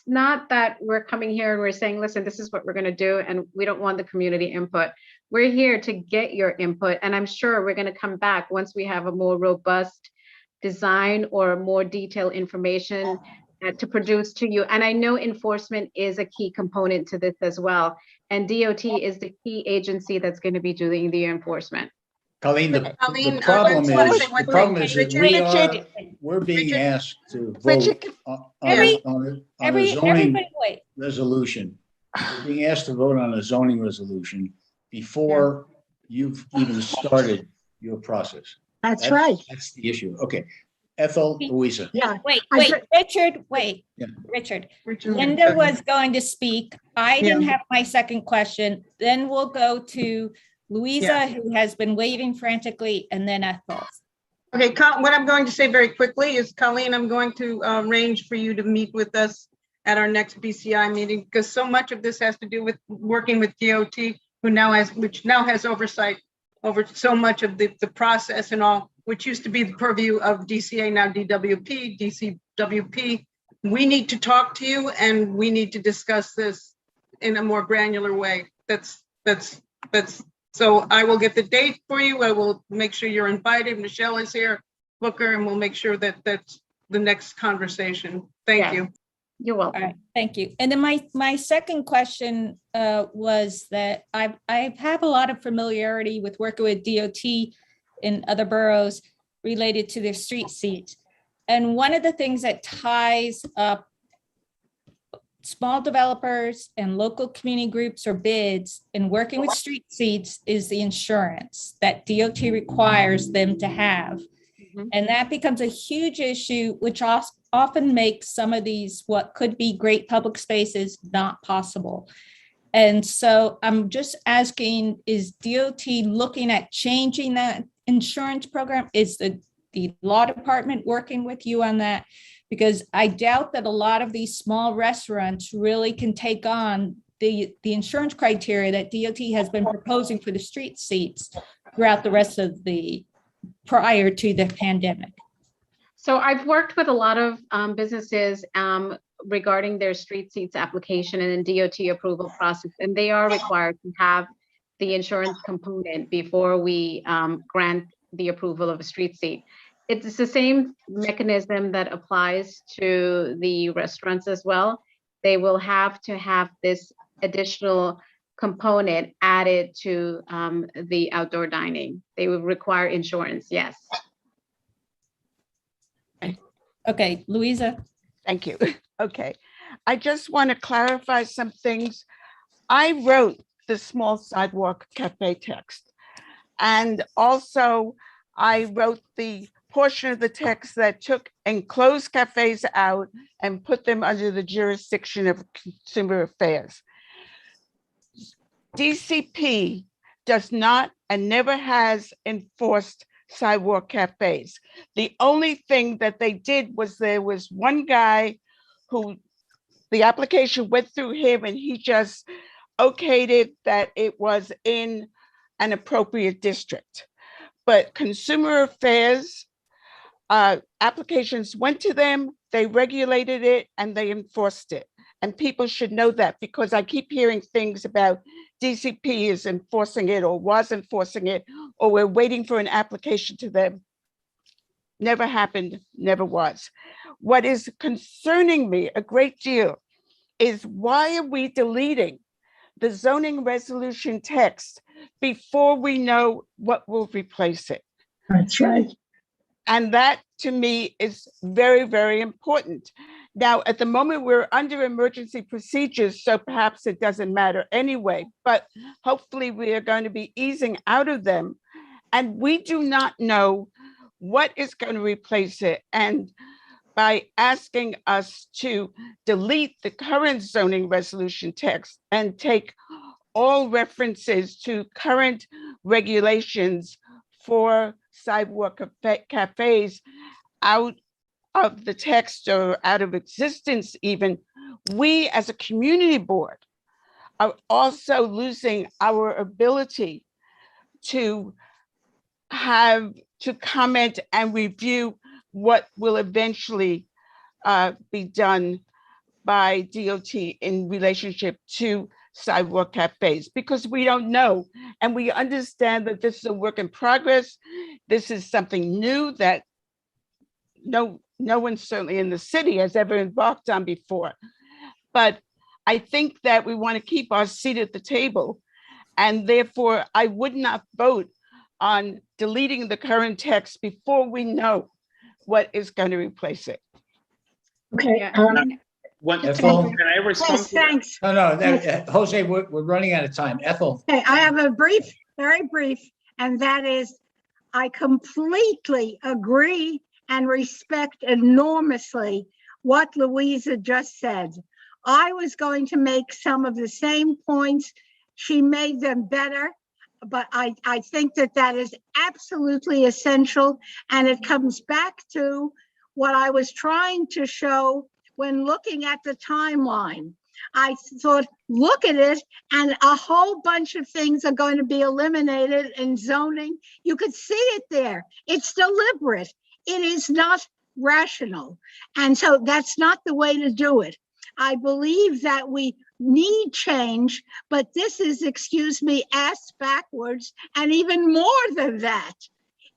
not that we're coming here and we're saying, listen, this is what we're going to do, and we don't want the community input. We're here to get your input, and I'm sure we're going to come back once we have a more robust design or more detailed information to produce to you. And I know enforcement is a key component to this as well. And DOT is the key agency that's going to be doing the enforcement. Colleen, the problem is that we're being asked to vote on a zoning resolution. We're being asked to vote on a zoning resolution before you've even started your process. That's right. That's the issue. Okay. Ethel, Louisa. Yeah. Wait, Richard, wait. Yeah. Richard. Linda was going to speak. I didn't have my second question. Then we'll go to Louisa, who has been waving frantically, and then Ethel. Okay, what I'm going to say very quickly is, Colleen, I'm going to arrange for you to meet with us at our next BCI meeting, because so much of this has to do with working with DOT, which now has oversight over so much of the process and all, which used to be the purview of DCA, now DWP, DCWP. We need to talk to you, and we need to discuss this in a more granular way. So I will get the date for you. I will make sure you're invited. Michelle is here, Booker, and we'll make sure that that's the next conversation. Thank you. You're welcome. All right, thank you. And then my second question was that I have a lot of familiarity with working with DOT in other boroughs related to their street seats. And one of the things that ties up small developers and local community groups or bids in working with street seats is the insurance that DOT requires them to have. And that becomes a huge issue, which often makes some of these what could be great public spaces not possible. And so I'm just asking, is DOT looking at changing that insurance program? Is the law department working with you on that? Because I doubt that a lot of these small restaurants really can take on the insurance criteria that DOT has been proposing for the street seats throughout the rest of the prior to the pandemic. So I've worked with a lot of businesses regarding their street seats application and then DOT approval process, and they are required to have the insurance component before we grant the approval of a street seat. It's the same mechanism that applies to the restaurants as well. They will have to have this additional component added to the outdoor dining. They will require insurance, yes. Okay, Louisa. Thank you. Okay. I just want to clarify some things. I wrote the small sidewalk cafe text. And also I wrote the portion of the text that took enclosed cafes out and put them under the jurisdiction of consumer affairs. DCP does not and never has enforced sidewalk cafes. The only thing that they did was there was one guy who the application went through him and he just okayed it that it was in an appropriate district. But consumer affairs applications went to them, they regulated it and they enforced it. And people should know that because I keep hearing things about DCP is enforcing it or was enforcing it, or we're waiting for an application to them. Never happened, never was. What is concerning me a great deal is why are we deleting the zoning resolution text before we know what will replace it? That's right. And that to me is very, very important. Now, at the moment, we're under emergency procedures, so perhaps it doesn't matter anyway, but hopefully we are going to be easing out of them. And we do not know what is going to replace it. And by asking us to delete the current zoning resolution text and take all references to current regulations for sidewalk cafes out of the text or out of existence even, we as a community board are also losing our ability to have to comment and review what will eventually be done by DOT in relationship to sidewalk cafes, because we don't know. And we understand that this is a work in progress. This is something new that no one certainly in the city has ever embarked on before. But I think that we want to keep our seat at the table. And therefore, I would not vote on deleting the current text before we know what is going to replace it. Okay. Ethel? Can I respond? Yes, thanks. No, Jose, we're running out of time. Ethel. Okay, I have a brief, very brief, and that is, I completely agree and respect enormously what Louisa just said. I was going to make some of the same points. She made them better, but I think that that is absolutely essential. And it comes back to what I was trying to show when looking at the timeline. I thought, look at it, and a whole bunch of things are going to be eliminated in zoning. You could see it there. It's deliberate. It is not rational. And so that's not the way to do it. I believe that we need change, but this is, excuse me, ass backwards, and even more than that.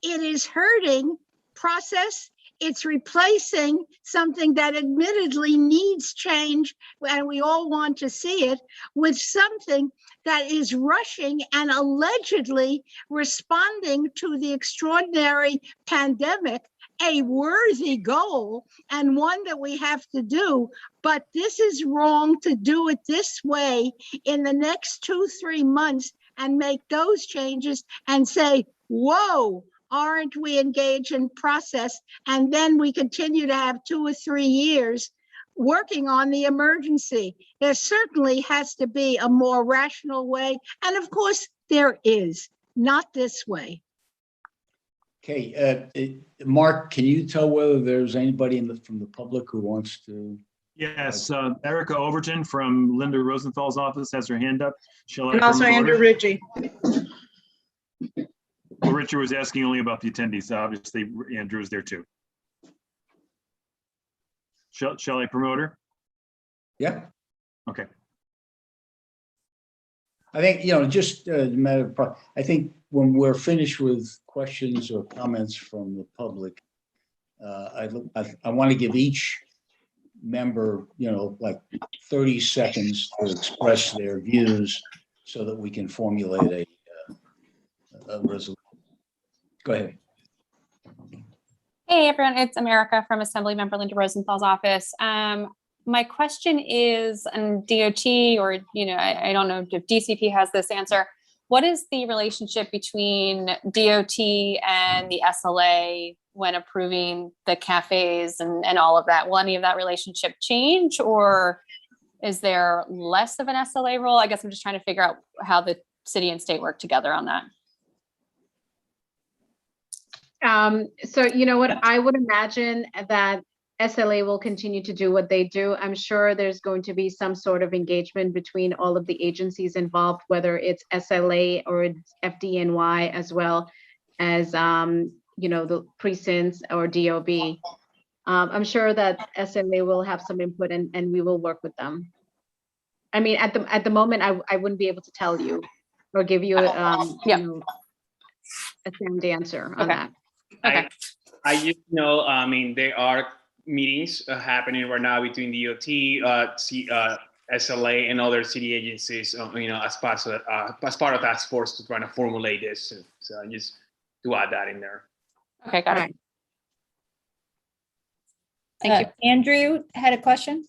It is hurting process. It's replacing something that admittedly needs change, and we all want to see it, with something that is rushing and allegedly responding to the extraordinary pandemic, a worthy goal and one that we have to do. But this is wrong to do it this way in the next 2-3 months and make those changes and say, whoa, aren't we engaged in process? And then we continue to have 2 or 3 years working on the emergency. There certainly has to be a more rational way. And of course, there is, not this way. Okay, Mark, can you tell whether there's anybody from the public who wants to? Yes, Erica Overton from Linda Rosenthal's office has her hand up. Shall I And also promote her? Andrew Ritchie. Well, Richard was asking only about the attendees. Obviously, Andrew is there too. Shall I promote her? Yeah. Okay. I think, just a matter of, I think when we're finished with questions or comments from the public, I want to give each member, like 30 seconds to express their views so that we can formulate a resolution. Go ahead. Hey everyone, it's America from Assembly Member Linda Rosenthal's office. My question is, and DOT, or I don't know if DCP has this answer. What is the relationship between DOT and the SLA when approving the cafes and all of that? Will any of that relationship change, or is there less of an SLA role? I guess I'm just trying to figure out how the city and state work together on that. So you know what, I would imagine that SLA will continue to do what they do. I'm sure there's going to be some sort of engagement between all of the agencies involved, whether it's SLA or it's FDNY, as well as the precincts or DOB. I'm sure that SLA will have some input and we will work with them. I mean, at the moment, I wouldn't be able to tell you or give you a sound answer on that. Okay. I just know, I mean, there are meetings happening right now between DOT, SLA, and other city agencies, as part of task force to try to formulate this. So just to add that in there. Okay, got it. Thank you. Andrew had a question.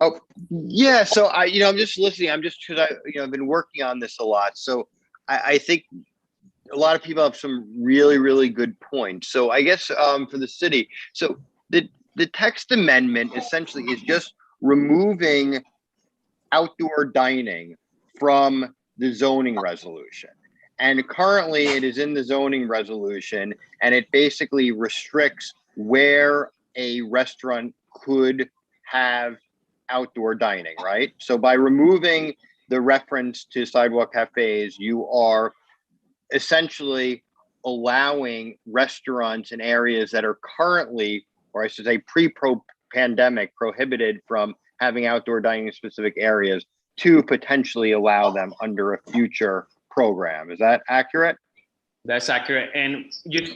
Oh, yeah. So I'm just listening. I'm just, because I've been working on this a lot. So I think a lot of people have some really, really good points. So I guess for the city, so the text amendment essentially is just removing outdoor dining from the zoning resolution. And currently it is in the zoning resolution, and it basically restricts where a restaurant could have outdoor dining, right? So by removing the reference to sidewalk cafes, you are essentially allowing restaurants in areas that are currently, or I should say pre-pandemic, prohibited from having outdoor dining in specific areas to potentially allow them under a future program. Is that accurate? That's accurate. And just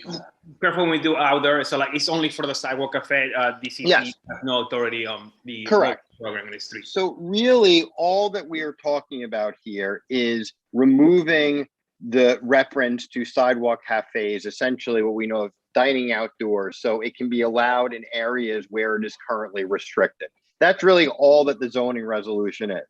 careful when we do outdoor. So it's only for the sidewalk cafe. DCP Yes. has no authority on the Correct. program in the street. So really all that we are talking about here is removing the reference to sidewalk cafes, essentially what we know of dining outdoors, so it can be allowed in areas where it is currently restricted. That's really all that the zoning resolution is.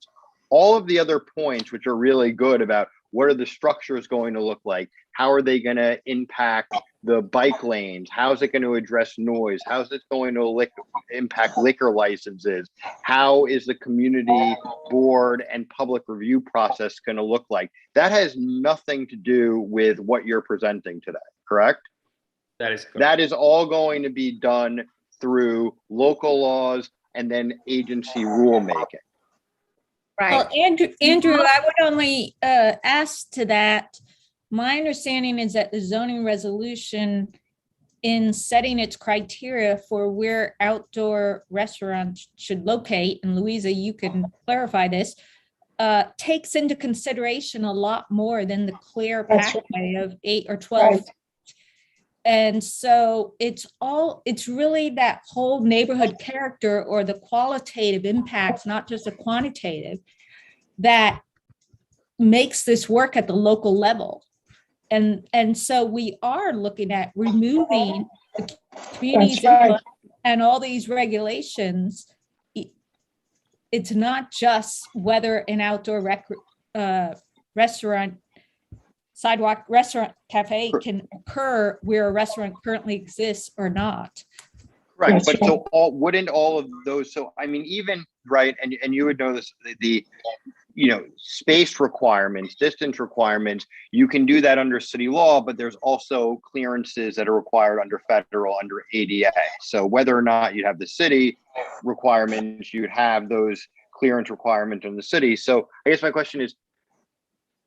All of the other points, which are really good about what are the structures going to look like, how are they going to impact the bike lanes, how is it going to address noise, how is it going to impact liquor licenses, how is the community board and public review process going to look like, that has nothing to do with what you're presenting today, correct? That is correct. That is all going to be done through local laws and then agency rulemaking. Right. Well, Andrew, I would only ask to that. My understanding is that the zoning resolution, in setting its criteria for where outdoor restaurants should locate, and Louisa, you can clarify this, takes into consideration a lot more than the clear pathway of 8 or 12. And so it's really that whole neighborhood character or the qualitative impacts, not just the quantitative, that makes this work at the local level. And so we are looking at removing the community's input and all these regulations. It's not just whether an outdoor restaurant, sidewalk restaurant cafe can occur where a restaurant currently exists or not. Right, but so wouldn't all of those, so I mean, even, right, and you would know this, the space requirements, distance requirements, you can do that under city law, but there's also clearances that are required under federal, under ADA. So whether or not you have the city requirements, you'd have those clearance requirements in the city. So I guess my question is,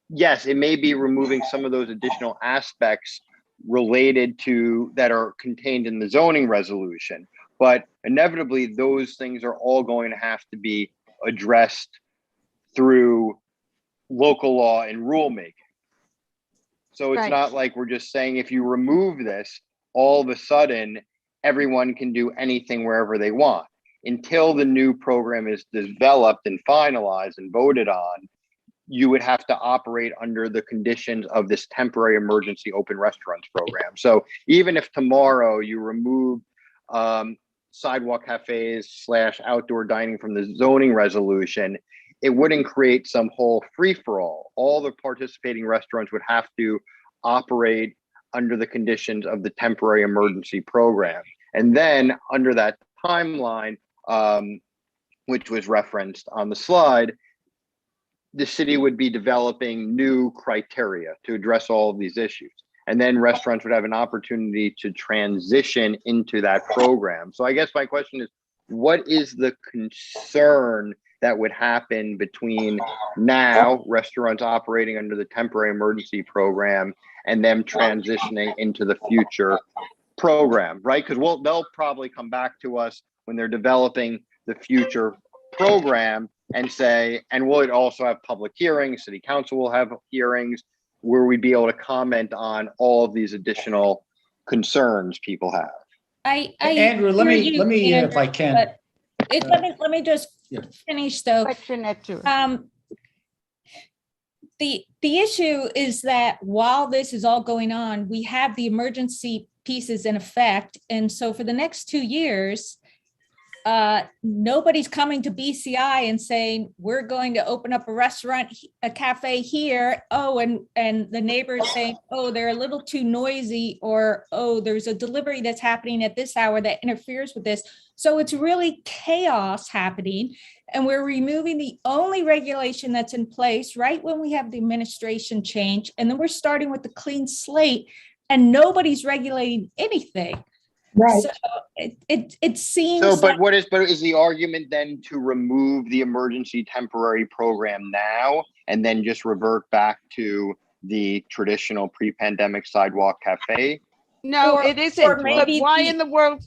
yes, it may be removing some of those additional aspects related to that are contained in the zoning resolution, but inevitably those things are all going to have to be addressed through local law and rulemaking. So it's not like we're just saying if you remove this, all of a sudden everyone can do anything wherever they want. Until the new program is developed and finalized and voted on, you would have to operate under the conditions of this temporary emergency open restaurants program. So even if tomorrow you remove sidewalk cafes / outdoor dining from the zoning resolution, it wouldn't create some whole free-for-all. All the participating restaurants would have to operate under the conditions of the temporary emergency program. And then under that timeline, which was referenced on the slide, the city would be developing new criteria to address all of these issues. And then restaurants would have an opportunity to transition into that program. So I guess my question is, what is the concern that would happen between now restaurants operating under the temporary emergency program and them transitioning into the future program, right? Because they'll probably come back to us when they're developing the future program and say, and we'll also have public hearings, city council will have hearings where we'd be able to comment on all of these additional concerns people have. Andrew, let me if I can. Let me just finish though. The issue is that while this is all going on, we have the emergency pieces in effect. And so for the next 2 years, nobody's coming to BCI and saying, we're going to open up a restaurant, a cafe here. Oh, and the neighbors saying, oh, they're a little too noisy, or, oh, there's a delivery that's happening at this hour that interferes with this. So it's really chaos happening. And we're removing the only regulation that's in place right when we have the administration change. And then we're starting with the clean slate and nobody's regulating anything. Right. So it seems. So, but is the argument then to remove the emergency temporary program now and then just revert back to the traditional pre-pandemic sidewalk cafe? No, it isn't. But why in the world?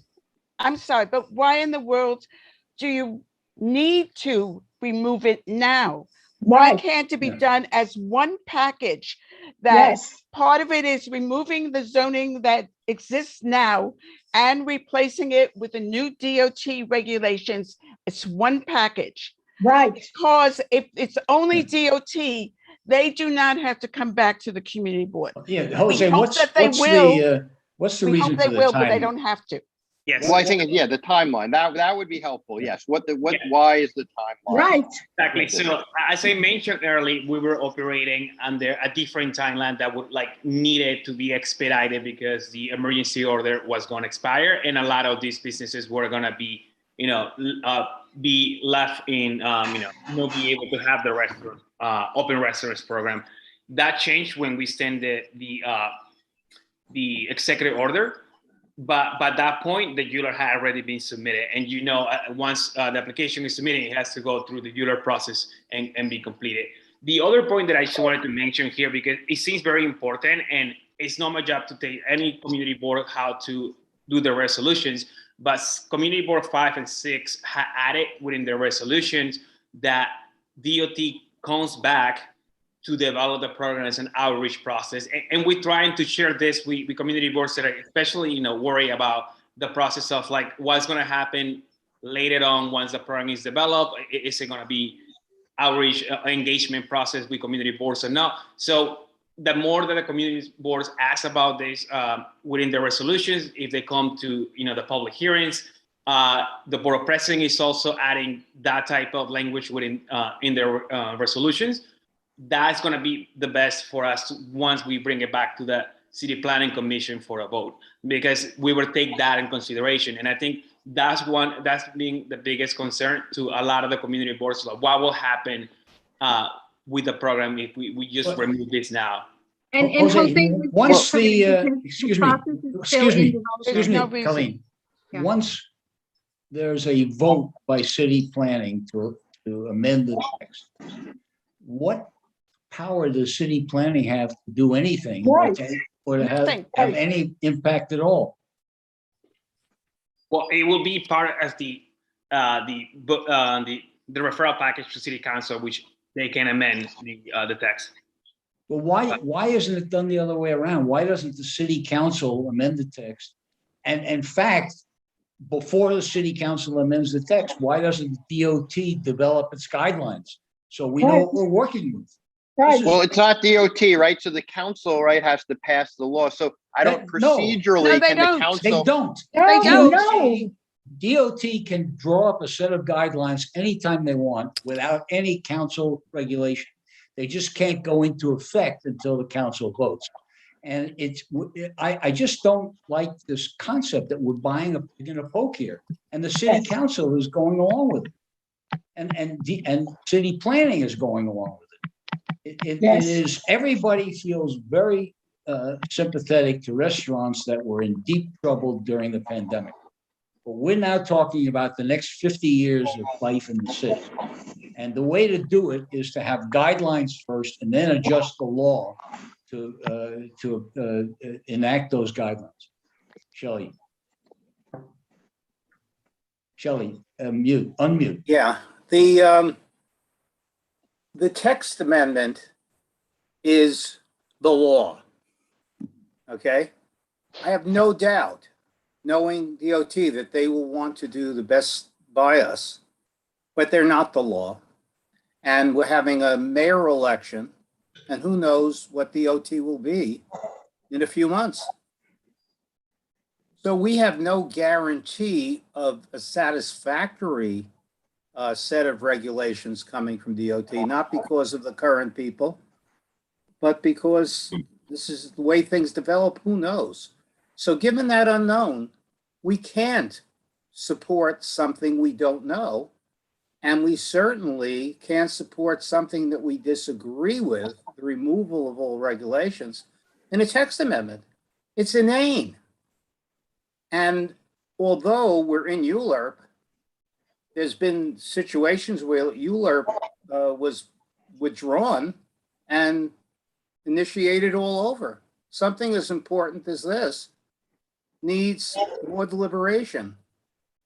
I'm sorry, but why in the world do you need to remove it now? Why can't it be done as one package? That part of it is removing the zoning that exists now and replacing it with the new DOT regulations. It's one package. Right. Because if it's only DOT, they do not have to come back to the community board. Yeah, Jose, what's the reason for the but they timing? don't have to. Yes. Well, I think, the timeline, that would be helpful. Yes. Why is the timeline? Right. Exactly. So as I mentioned earlier, we were operating under a different timeline that would needed to be expedited because the emergency order was going to expire. And a lot of these businesses were going to be, be left in, not be able to have the restaurant, open restaurants program. That changed when we sent the executive order. But by that point, the ULURP had already been submitted. And once the application is submitted, it has to go through the ULURP process and be completed. The other point that I just wanted to mention here, because it seems very important, and it's not my job to tell any community board how to do the resolutions, but Community Board 5 and 6 added within their resolutions that DOT comes back to develop the program as an outreach process. And we're trying to share this with community boards that are especially, worry about the process of like what's going to happen later on once the program is developed. Is it going to be outreach engagement process with community boards or not? So the more that the community boards ask about this within the resolutions, if they come to the public hearings, the board of president is also adding that type of language within in their resolutions. That's going to be the best for us once we bring it back to the city planning commission for a vote, because we will take that in consideration. And I think that's being the biggest concern to a lot of the community boards. Like what will happen with the program if we just remove this now? And Jose, once the, excuse me, Yeah. Colleen, once there's a vote by city planning to amend the text, what power does city planning have to do anything or to have any impact at all? Well, it will be part of the referral package to city council, which they can amend the text. Well, why isn't it done the other way around? Why doesn't the city council amend the text? And in fact, before the city council amends the text, why doesn't the DOT develop its guidelines so we know what we're working with? Right. Well, it's not DOT, right? So the council, right, has to pass the law. So I don't procedurally, can the council? They don't. They don't. DOT can draw up a set of guidelines anytime they want without any council regulation. They just can't go into effect until the council votes. And I just don't like this concept that we're buying a pig in a poke here. And the city council is going along with it. And city planning is going along with it. It is, everybody feels very sympathetic to restaurants that were in deep trouble during the pandemic. But we're now talking about the next 50 years of life in the city. And the way to do it is to have guidelines first and then adjust the law to enact those guidelines. Shelley, unmute. Yeah, the text amendment is the law, okay? I have no doubt, knowing DOT, that they will want to do the best by us, but they're not the law. And we're having a mayor election, and who knows what DOT will be in a few months. So we have no guarantee of a satisfactory set of regulations coming from DOT, not because of the current people, but because this is the way things develop, who knows? So given that unknown, we can't support something we don't know. And we certainly can't support something that we disagree with, the removal of all regulations, in a text amendment. It's inane. And although we're in ULURP, there's been situations where ULURP was withdrawn and initiated all over. Something as important as this needs more deliberation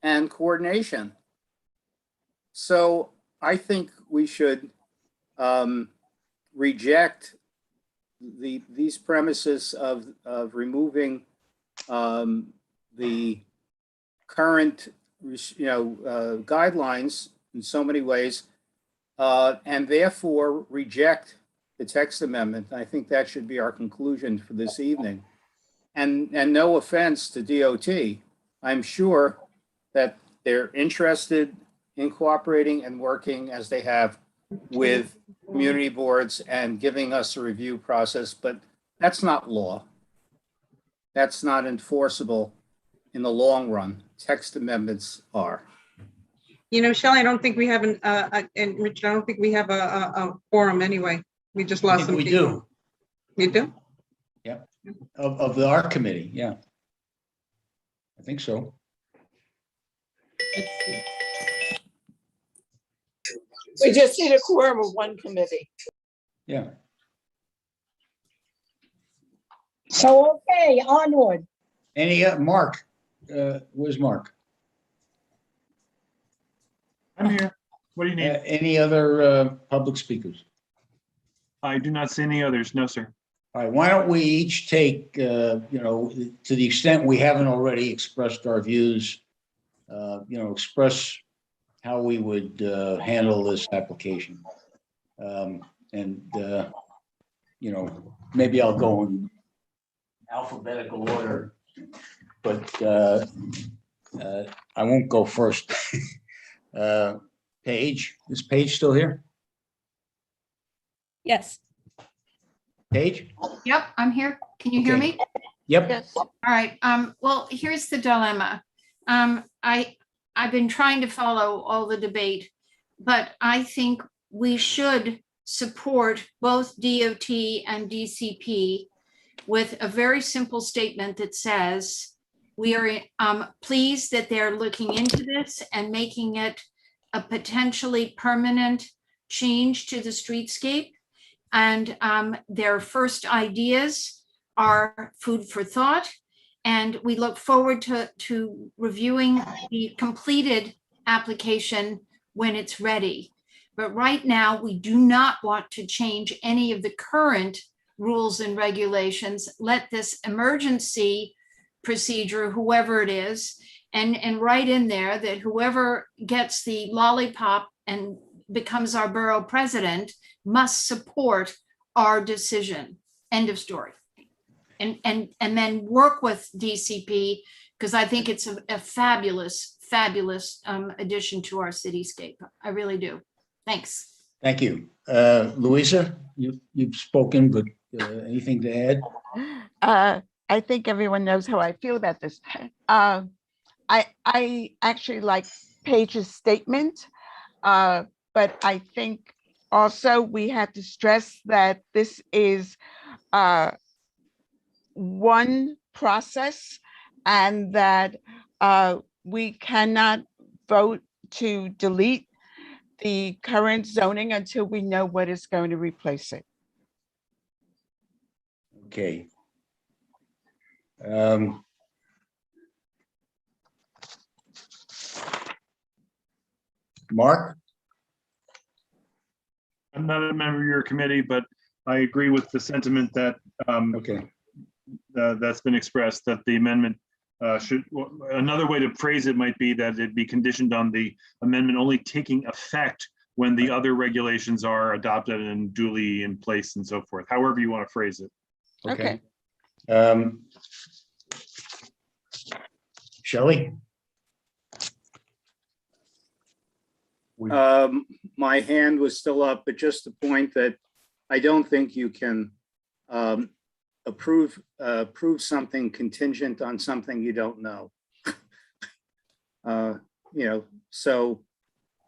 and coordination. So I think we should reject these premises of removing the current guidelines in so many ways, and therefore reject the text amendment. I think that should be our conclusion for this evening. And no offense to DOT, I'm sure that they're interested in cooperating and working as they have with community boards and giving us a review process, but that's not law. That's not enforceable in the long run. Text amendments are. Shelley, I don't think we have and Richard, I don't think we have a quorum anyway. We just lost some We people. do. You do? Yep. Of our committee, yeah. I think so. We just need a quorum of one committee. Yeah. So, okay, onward. Mark, where's Mark? I'm here. What do you need? Any other public speakers? I do not see any others. No, sir. All right, why don't we each take, to the extent we haven't already expressed our views, express how we would handle this application. Maybe I'll go in alphabetical order, but I won't go first. Paige, is Paige still here? Yes. Paige? Yep, I'm here. Can you hear Okay. me? Yep. Yes. All right. Well, here's the dilemma. I've been trying to follow all the debate, but I think we should support both DOT and DCP with a very simple statement that says, we are pleased that they're looking into this and making it a potentially permanent change to the streetscape. And their first ideas are food for thought. And we look forward to reviewing the completed application when it's ready. But right now, we do not want to change any of the current rules and regulations. Let this emergency procedure, whoever it is, and write in there that whoever gets the lollipop and becomes our borough president must support our decision. End of story. And then work with DCP, because I think it's a fabulous addition to our cityscape. I really do. Thanks. Thank you. Louisa, you've spoken, but anything to add? I think everyone knows how I feel about this. I actually like Paige's statement, but I think also we have to stress that this is one process, and that we cannot vote to delete the current zoning until we know what is going to replace it. Okay. Mark? I'm not a member of your committee, but I agree with the sentiment that that's been expressed, that the amendment another way to phrase it might be that it be conditioned on the amendment only taking effect when the other regulations are adopted and duly in place and so forth, however you want to phrase it. Okay. Shelley? My hand was still up, but just the point that I don't think you can approve something contingent on something you don't know. So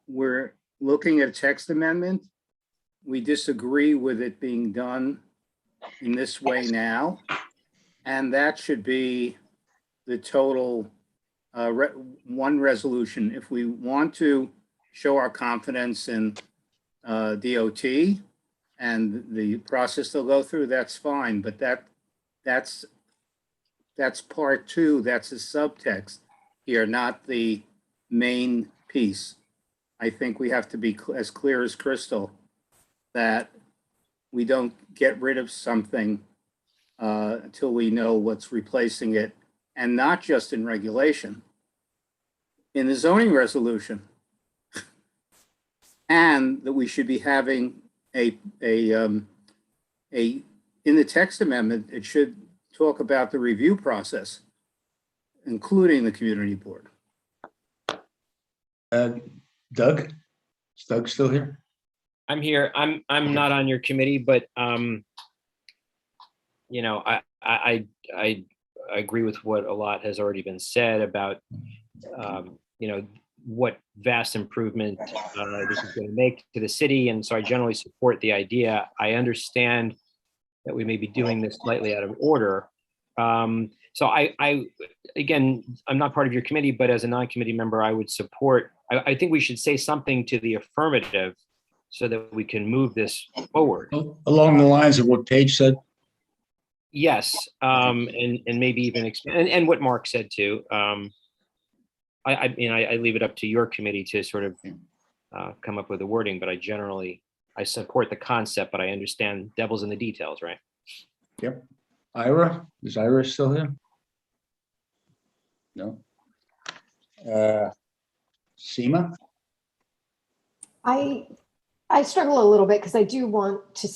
we're looking at a text amendment. We disagree with it being done in this way now, and that should be the total one resolution. If we want to show our confidence in DOT and the process they'll go through, that's fine, but that's part two. That's a subtext here, not the main piece. I think we have to be as clear as crystal that we don't get rid of something until we know what's replacing it, and not just in regulation, in the zoning resolution. And that we should be having in the text amendment, it should talk about the review process, including the community board. Doug? Is Doug still here? I'm here. I'm not on your committee, but I agree with what a lot has already been said about what vast improvement this is going to make to the city, and so I generally support the idea. I understand that we may be doing this slightly out of order. So again, I'm not part of your committee, but as a non-committee member, I would support. I think we should say something to the affirmative so that we can move this forward. Along the lines of what Paige said? Yes, and maybe even expand, and what Mark said too. I leave it up to your committee to sort of come up with the wording, but I generally I support the concept, but I understand devil's in the details, right? Yep. Ira, is Ira still here? No. Seema? I struggle a little bit because I do want to,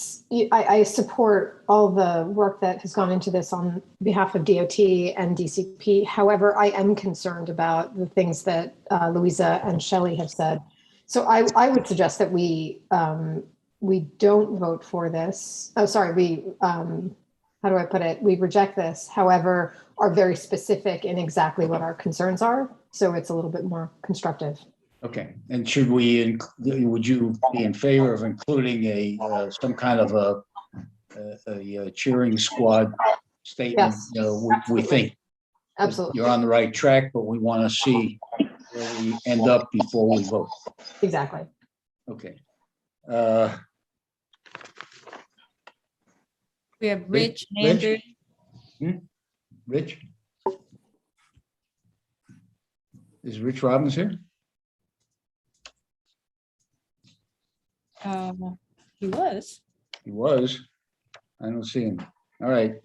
I support all the work that has gone into this on behalf of DOT and DCP. However, I am concerned about the things that Louisa and Shelley have said. So I would suggest that we don't vote for this. Oh, sorry, how do I put it? We reject this, however, are very specific in exactly what our concerns are. So it's a little bit more constructive. Okay, and should we, would you be in favor of including some kind of a cheering squad statement? Yes, You know, we think that absolutely. you're on the right track, but we want to see where we end up before we vote. Exactly. Okay. We have Rich and Andrew. Rich? Is Rich Robbins here? He was. He was. I don't see him. All right.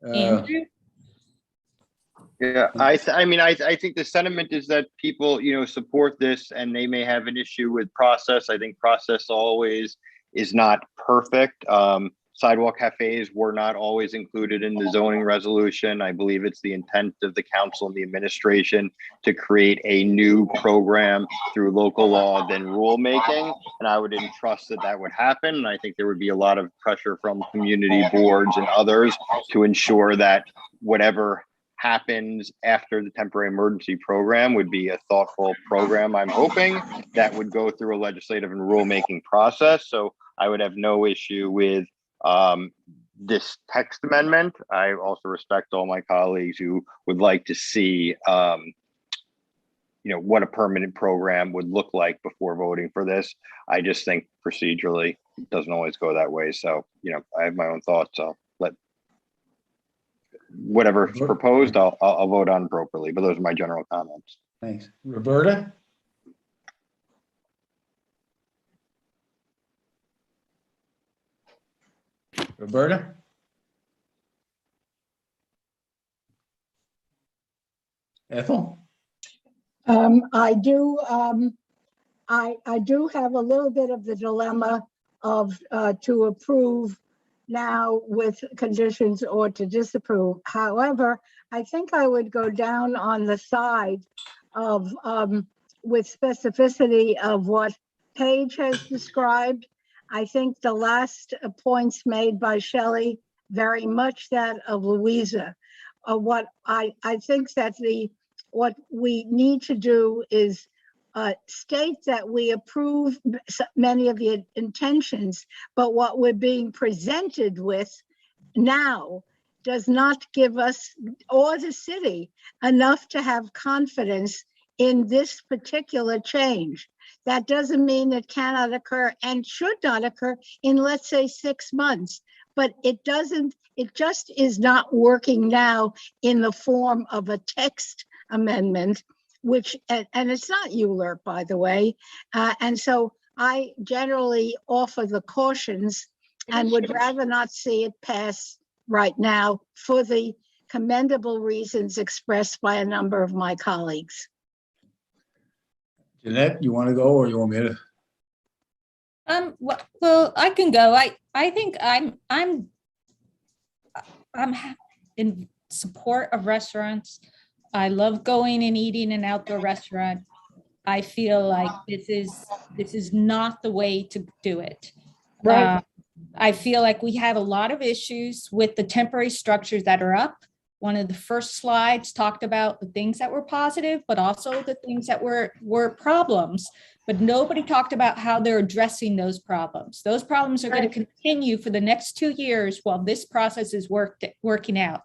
Andrew? Yeah, I mean, I think the sentiment is that people, support this and they may have an issue with process. I think process always is not perfect. Sidewalk cafes were not always included in the zoning resolution. I believe it's the intent of the council and the administration to create a new program through local law than rulemaking. And I would entrust that would happen. And I think there would be a lot of pressure from community boards and others to ensure that whatever happens after the temporary emergency program would be a thoughtful program. I'm hoping that would go through a legislative and rulemaking process. So I would have no issue with this text amendment. I also respect all my colleagues who would like to see, what a permanent program would look like before voting for this. I just think procedurally it doesn't always go that way. So, I have my own thoughts. I'll let whatever's proposed, I'll vote on appropriately, but those are my general comments. Thanks. Roberta? Roberta? Ethel? I do have a little bit of the dilemma of to approve now with conditions or to disapprove. However, I think I would go down on the side of with specificity of what Paige has described. I think the last points made by Shelley, very much that of Louisa. What I think that what we need to do is state that we approve many of the intentions, but what we're being presented with now does not give us or the city enough to have confidence in this particular change. That doesn't mean it cannot occur and should not occur in, let's say, 6 months, but it just is not working now in the form of a text amendment, which, and it's not ULURP, by the way. And so I generally offer the cautions and would rather not see it pass right now for the commendable reasons expressed by a number of my colleagues. Jeanette, you want to go or you want me to? Well, I can go. I think I'm in support of restaurants. I love going and eating in an outdoor restaurant. I feel like this is not the way to do it. Right. I feel like we have a lot of issues with the temporary structures that are up. One of the first slides talked about the things that were positive, but also the things that were problems. But nobody talked about how they're addressing those problems. Those problems are going to continue for the next 2 years while this process is working out.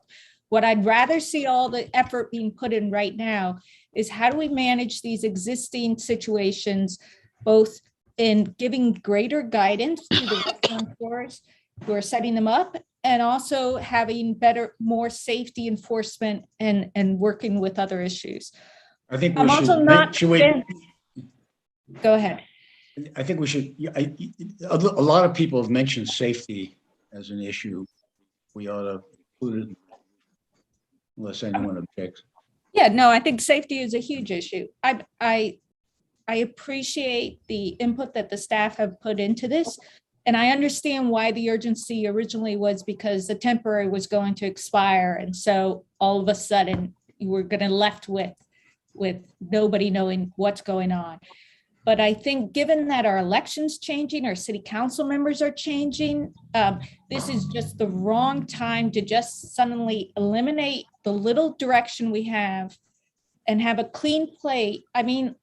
What I'd rather see all the effort being put in right now is how do we manage these existing situations, both in giving greater guidance to the restaurateurs who are setting them up, and also having more safety enforcement and working with other issues. I think I'm we also should, not. should we? Go ahead. I think we should, a lot of people have mentioned safety as an issue. We ought to include it unless anyone objects. Yeah, no, I think safety is a huge issue. I appreciate the input that the staff have put into this. And I understand why the urgency originally was because the temporary was going to expire. And so all of a sudden you were going to left with nobody knowing what's going on. But I think given that our elections changing, our city council members are changing, this is just the wrong time to just suddenly eliminate the little direction we have and have a clean plate. I mean,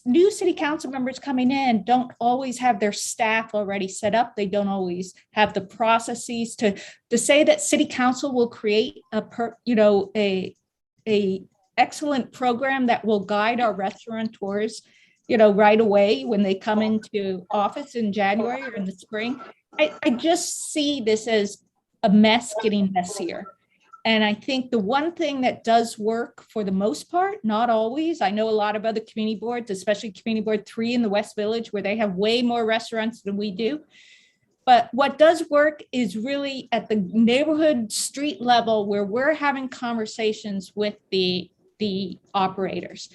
new city council members coming in don't always have their staff already set up. They don't always have the processes to say that city council will create a excellent program that will guide our restaurateurs, right away when they come into office in January or in the spring. I just see this as a mess getting messier. And I think the one thing that does work for the most part, not always, I know a lot of other community boards, especially Community Board 3 in the West Village, where they have way more restaurants than we do. But what does work is really at the neighborhood street level where we're having conversations with the operators.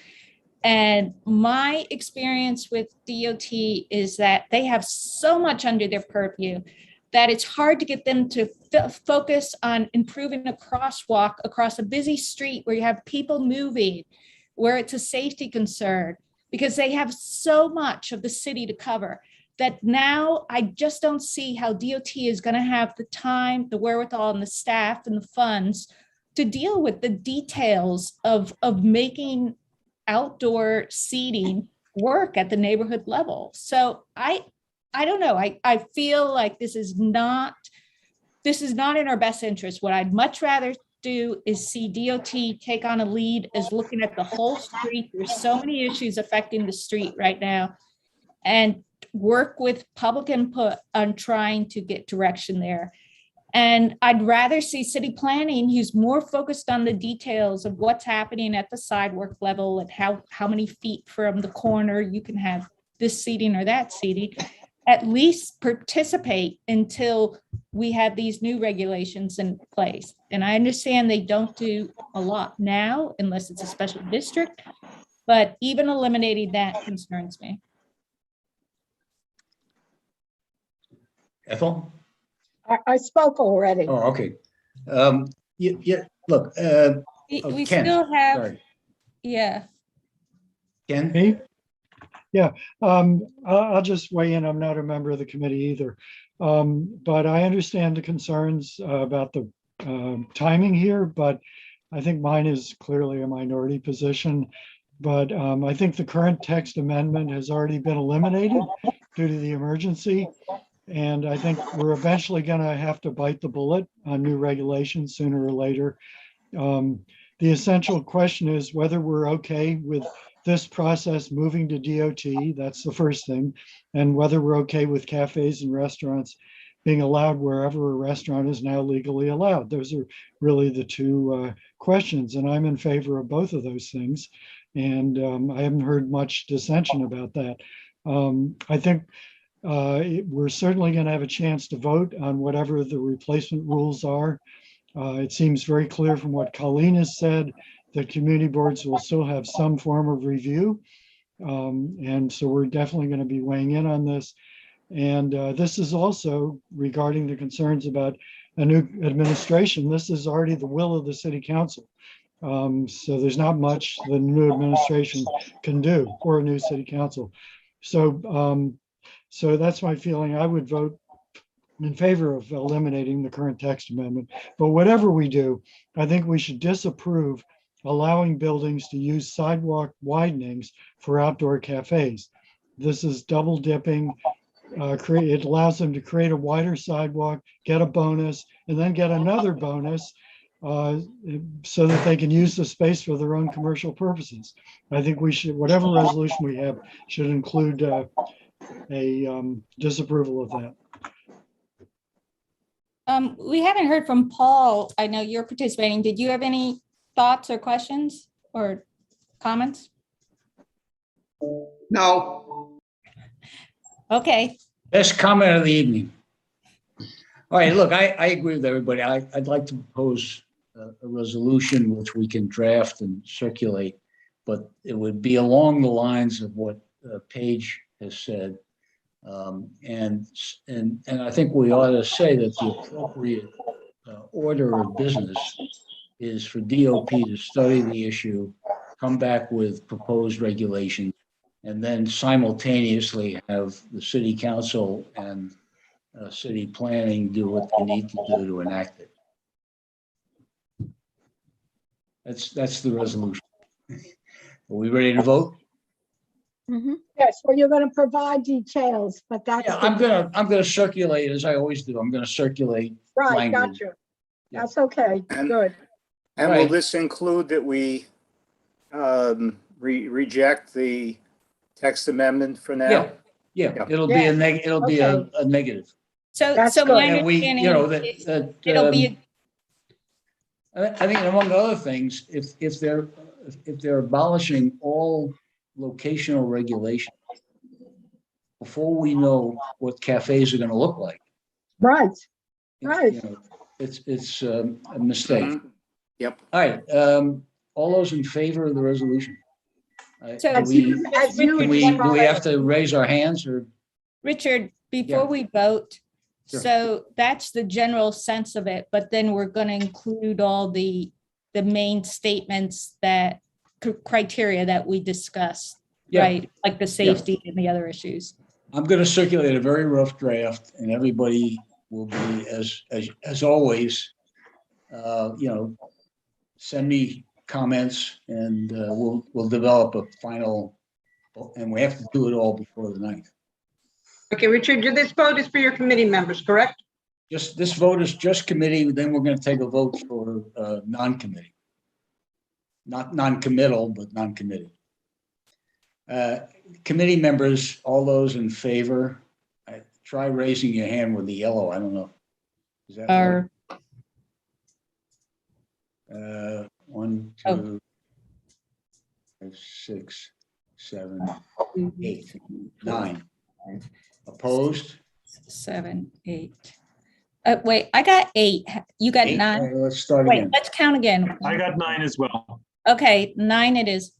And my experience with DOT is that they have so much under their purview that it's hard to get them to focus on improving a crosswalk across a busy street where you have people moving, where it's a safety concern, because they have so much of the city to cover that now I just don't see how DOT is going to have the time, the wherewithal, and the staff and the funds to deal with the details of making outdoor seating work at the neighborhood level. So I don't know. I feel like this is not in our best interest. What I'd much rather do is see DOT take on a lead as looking at the whole street. There's so many issues affecting the street right now, and work with public input on trying to get direction there. And I'd rather see city planning who's more focused on the details of what's happening at the sidewalk level and how many feet from the corner you can have this seating or that seating. At least participate until we have these new regulations in place. And I understand they don't do a lot now unless it's a special district, but even eliminating that concerns me. Ethel? I spoke already. Oh, okay. Look, We Ken, still have, sorry. yeah. Ken? Me? Yeah, I'll just weigh in. I'm not a member of the committee either. But I understand the concerns about the timing here, but I think mine is clearly a minority position. But I think the current text amendment has already been eliminated due to the emergency. And I think we're eventually going to have to bite the bullet on new regulations sooner or later. The essential question is whether we're okay with this process moving to DOT. That's the first thing. And whether we're okay with cafes and restaurants being allowed wherever a restaurant is now legally allowed. Those are really the two questions. And I'm in favor of both of those things. And I haven't heard much dissension about that. I think we're certainly going to have a chance to vote on whatever the replacement rules are. It seems very clear from what Colleen has said that community boards will still have some form of review. And so we're definitely going to be weighing in on this. And this is also regarding the concerns about a new administration. This is already the will of the city council. So there's not much the new administration can do or a new city council. So, so that's my feeling. I would vote in favor of eliminating the current text amendment. But whatever we do, I think we should disapprove allowing buildings to use sidewalk widenings for outdoor cafes. This is double dipping. It allows them to create a wider sidewalk, get a bonus, and then get another bonus so that they can use the space for their own commercial purposes. I think we should, whatever resolution we have, should include a disapproval of that. We haven't heard from Paul. I know you're participating. Did you have any thoughts or questions or comments? No. Okay, Best comment of the evening. All right, look, I agree with everybody. I'd like to propose a resolution which we can draft and circulate, but it would be along the lines of what Paige has said. And I think we ought to say that the appropriate order of business is for DOP to study the issue, come back with proposed regulations, and then simultaneously have the city council and city planning do what they need to do to enact it. That's the resolution. Are we ready to vote? Yes, well, you're going to provide details, but that's. Yeah, I'm gonna circulate as I always do. I'm gonna circulate Right, language. gotcha. That's okay, good. And Right. will this include that we reject the text amendment for now? Yeah, it'll be a negative. so, That's so good. my And we, you know, understanding is that it'll be, I mean, among other things, if they're abolishing all locational regulations, before we know what cafes are going to look like, Right, right. you know, it's a mistake. Yep. All right, all those in favor of the resolution? So Do we have to raise our hands or? Richard, before Yeah. we vote, Sure. so that's the general sense of it, but then we're going to include all the main statements that criteria that we discussed, Yeah. right? Like the safety and the other issues. I'm going to circulate a very rough draft, and everybody will be as always. You know, send me comments, and we'll develop a final. And we have to do it all before the 9th. Okay, Richard, this vote is for your committee members, correct? Just this vote is just committee. Then we're going to take a vote for non-committee, not non-committal, but non-committee. Committee members, all those in favor, try raising your hand with the yellow. I don't know. Is that Or 1, 2, 5, 6, 7, 8, 9. Opposed? 7, 8. Wait, I got 8. You got 8? 9? All right, let's start Wait, again. let's count again. I got 9 as well. Okay, 9 it is.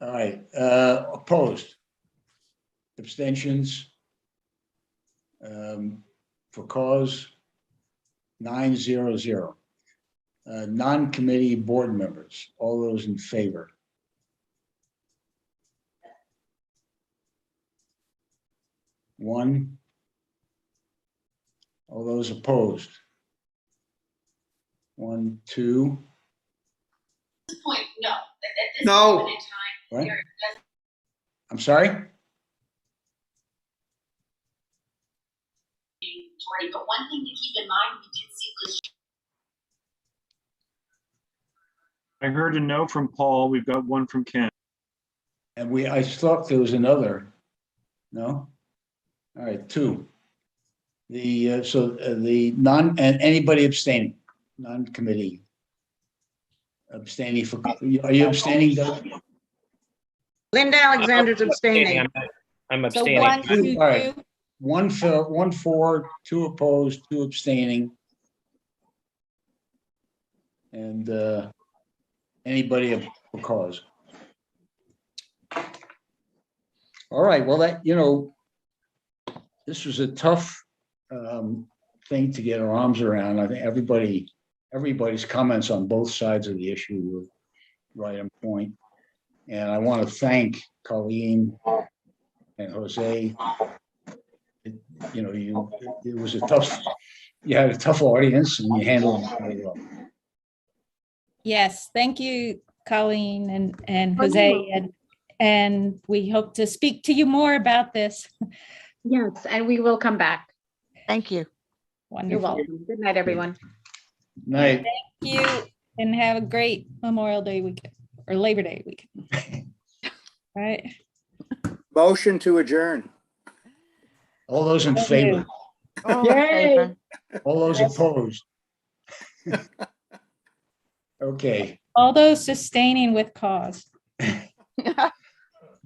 All right, opposed? Abstentions? For cause? 900. Non-committee board members, all those in favor? One. All those opposed? 1, 2. No. What? I'm sorry? But one thing to keep in mind, we did see this. I heard a no from Paul. We've got 1 from Ken. And I thought there was another. No? All right, 2. The non, and anybody abstaining, non-committee. Abstaining for, are you abstaining, Doug? Linda Alexander's abstaining. I'm So abstaining. 1, 2, All right. 2. 1 for, 2 opposed, 2 abstaining. And anybody for cause. All right, well, that, you know, this was a tough thing to get our arms around. I think everybody's comments on both sides of the issue were right on point. And I want to thank Colleen and Jose. You know, it was you had a tough audience and you handled it very well. Yes, thank you, Colleen and Jose, and we hope to speak to you more about this. Yes, and we will come back. Thank you. You're Wonderful. welcome. Good night, everyone. Night. Thank you, and have a great Memorial Day weekend or Labor Day weekend. All right. Motion to adjourn. All those in favor? All in favor. All those opposed? Okay. All those sustaining with cause.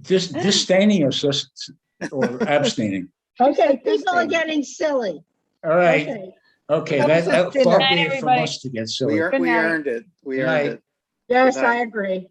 disdaining or abstaining? Okay, people are getting silly. All right. Okay. Okay, That was that just dinner. far Good be night, it from everybody. us to get silly. We Good night. earned it. We Good earned night. it. Yes, Good night. I agree.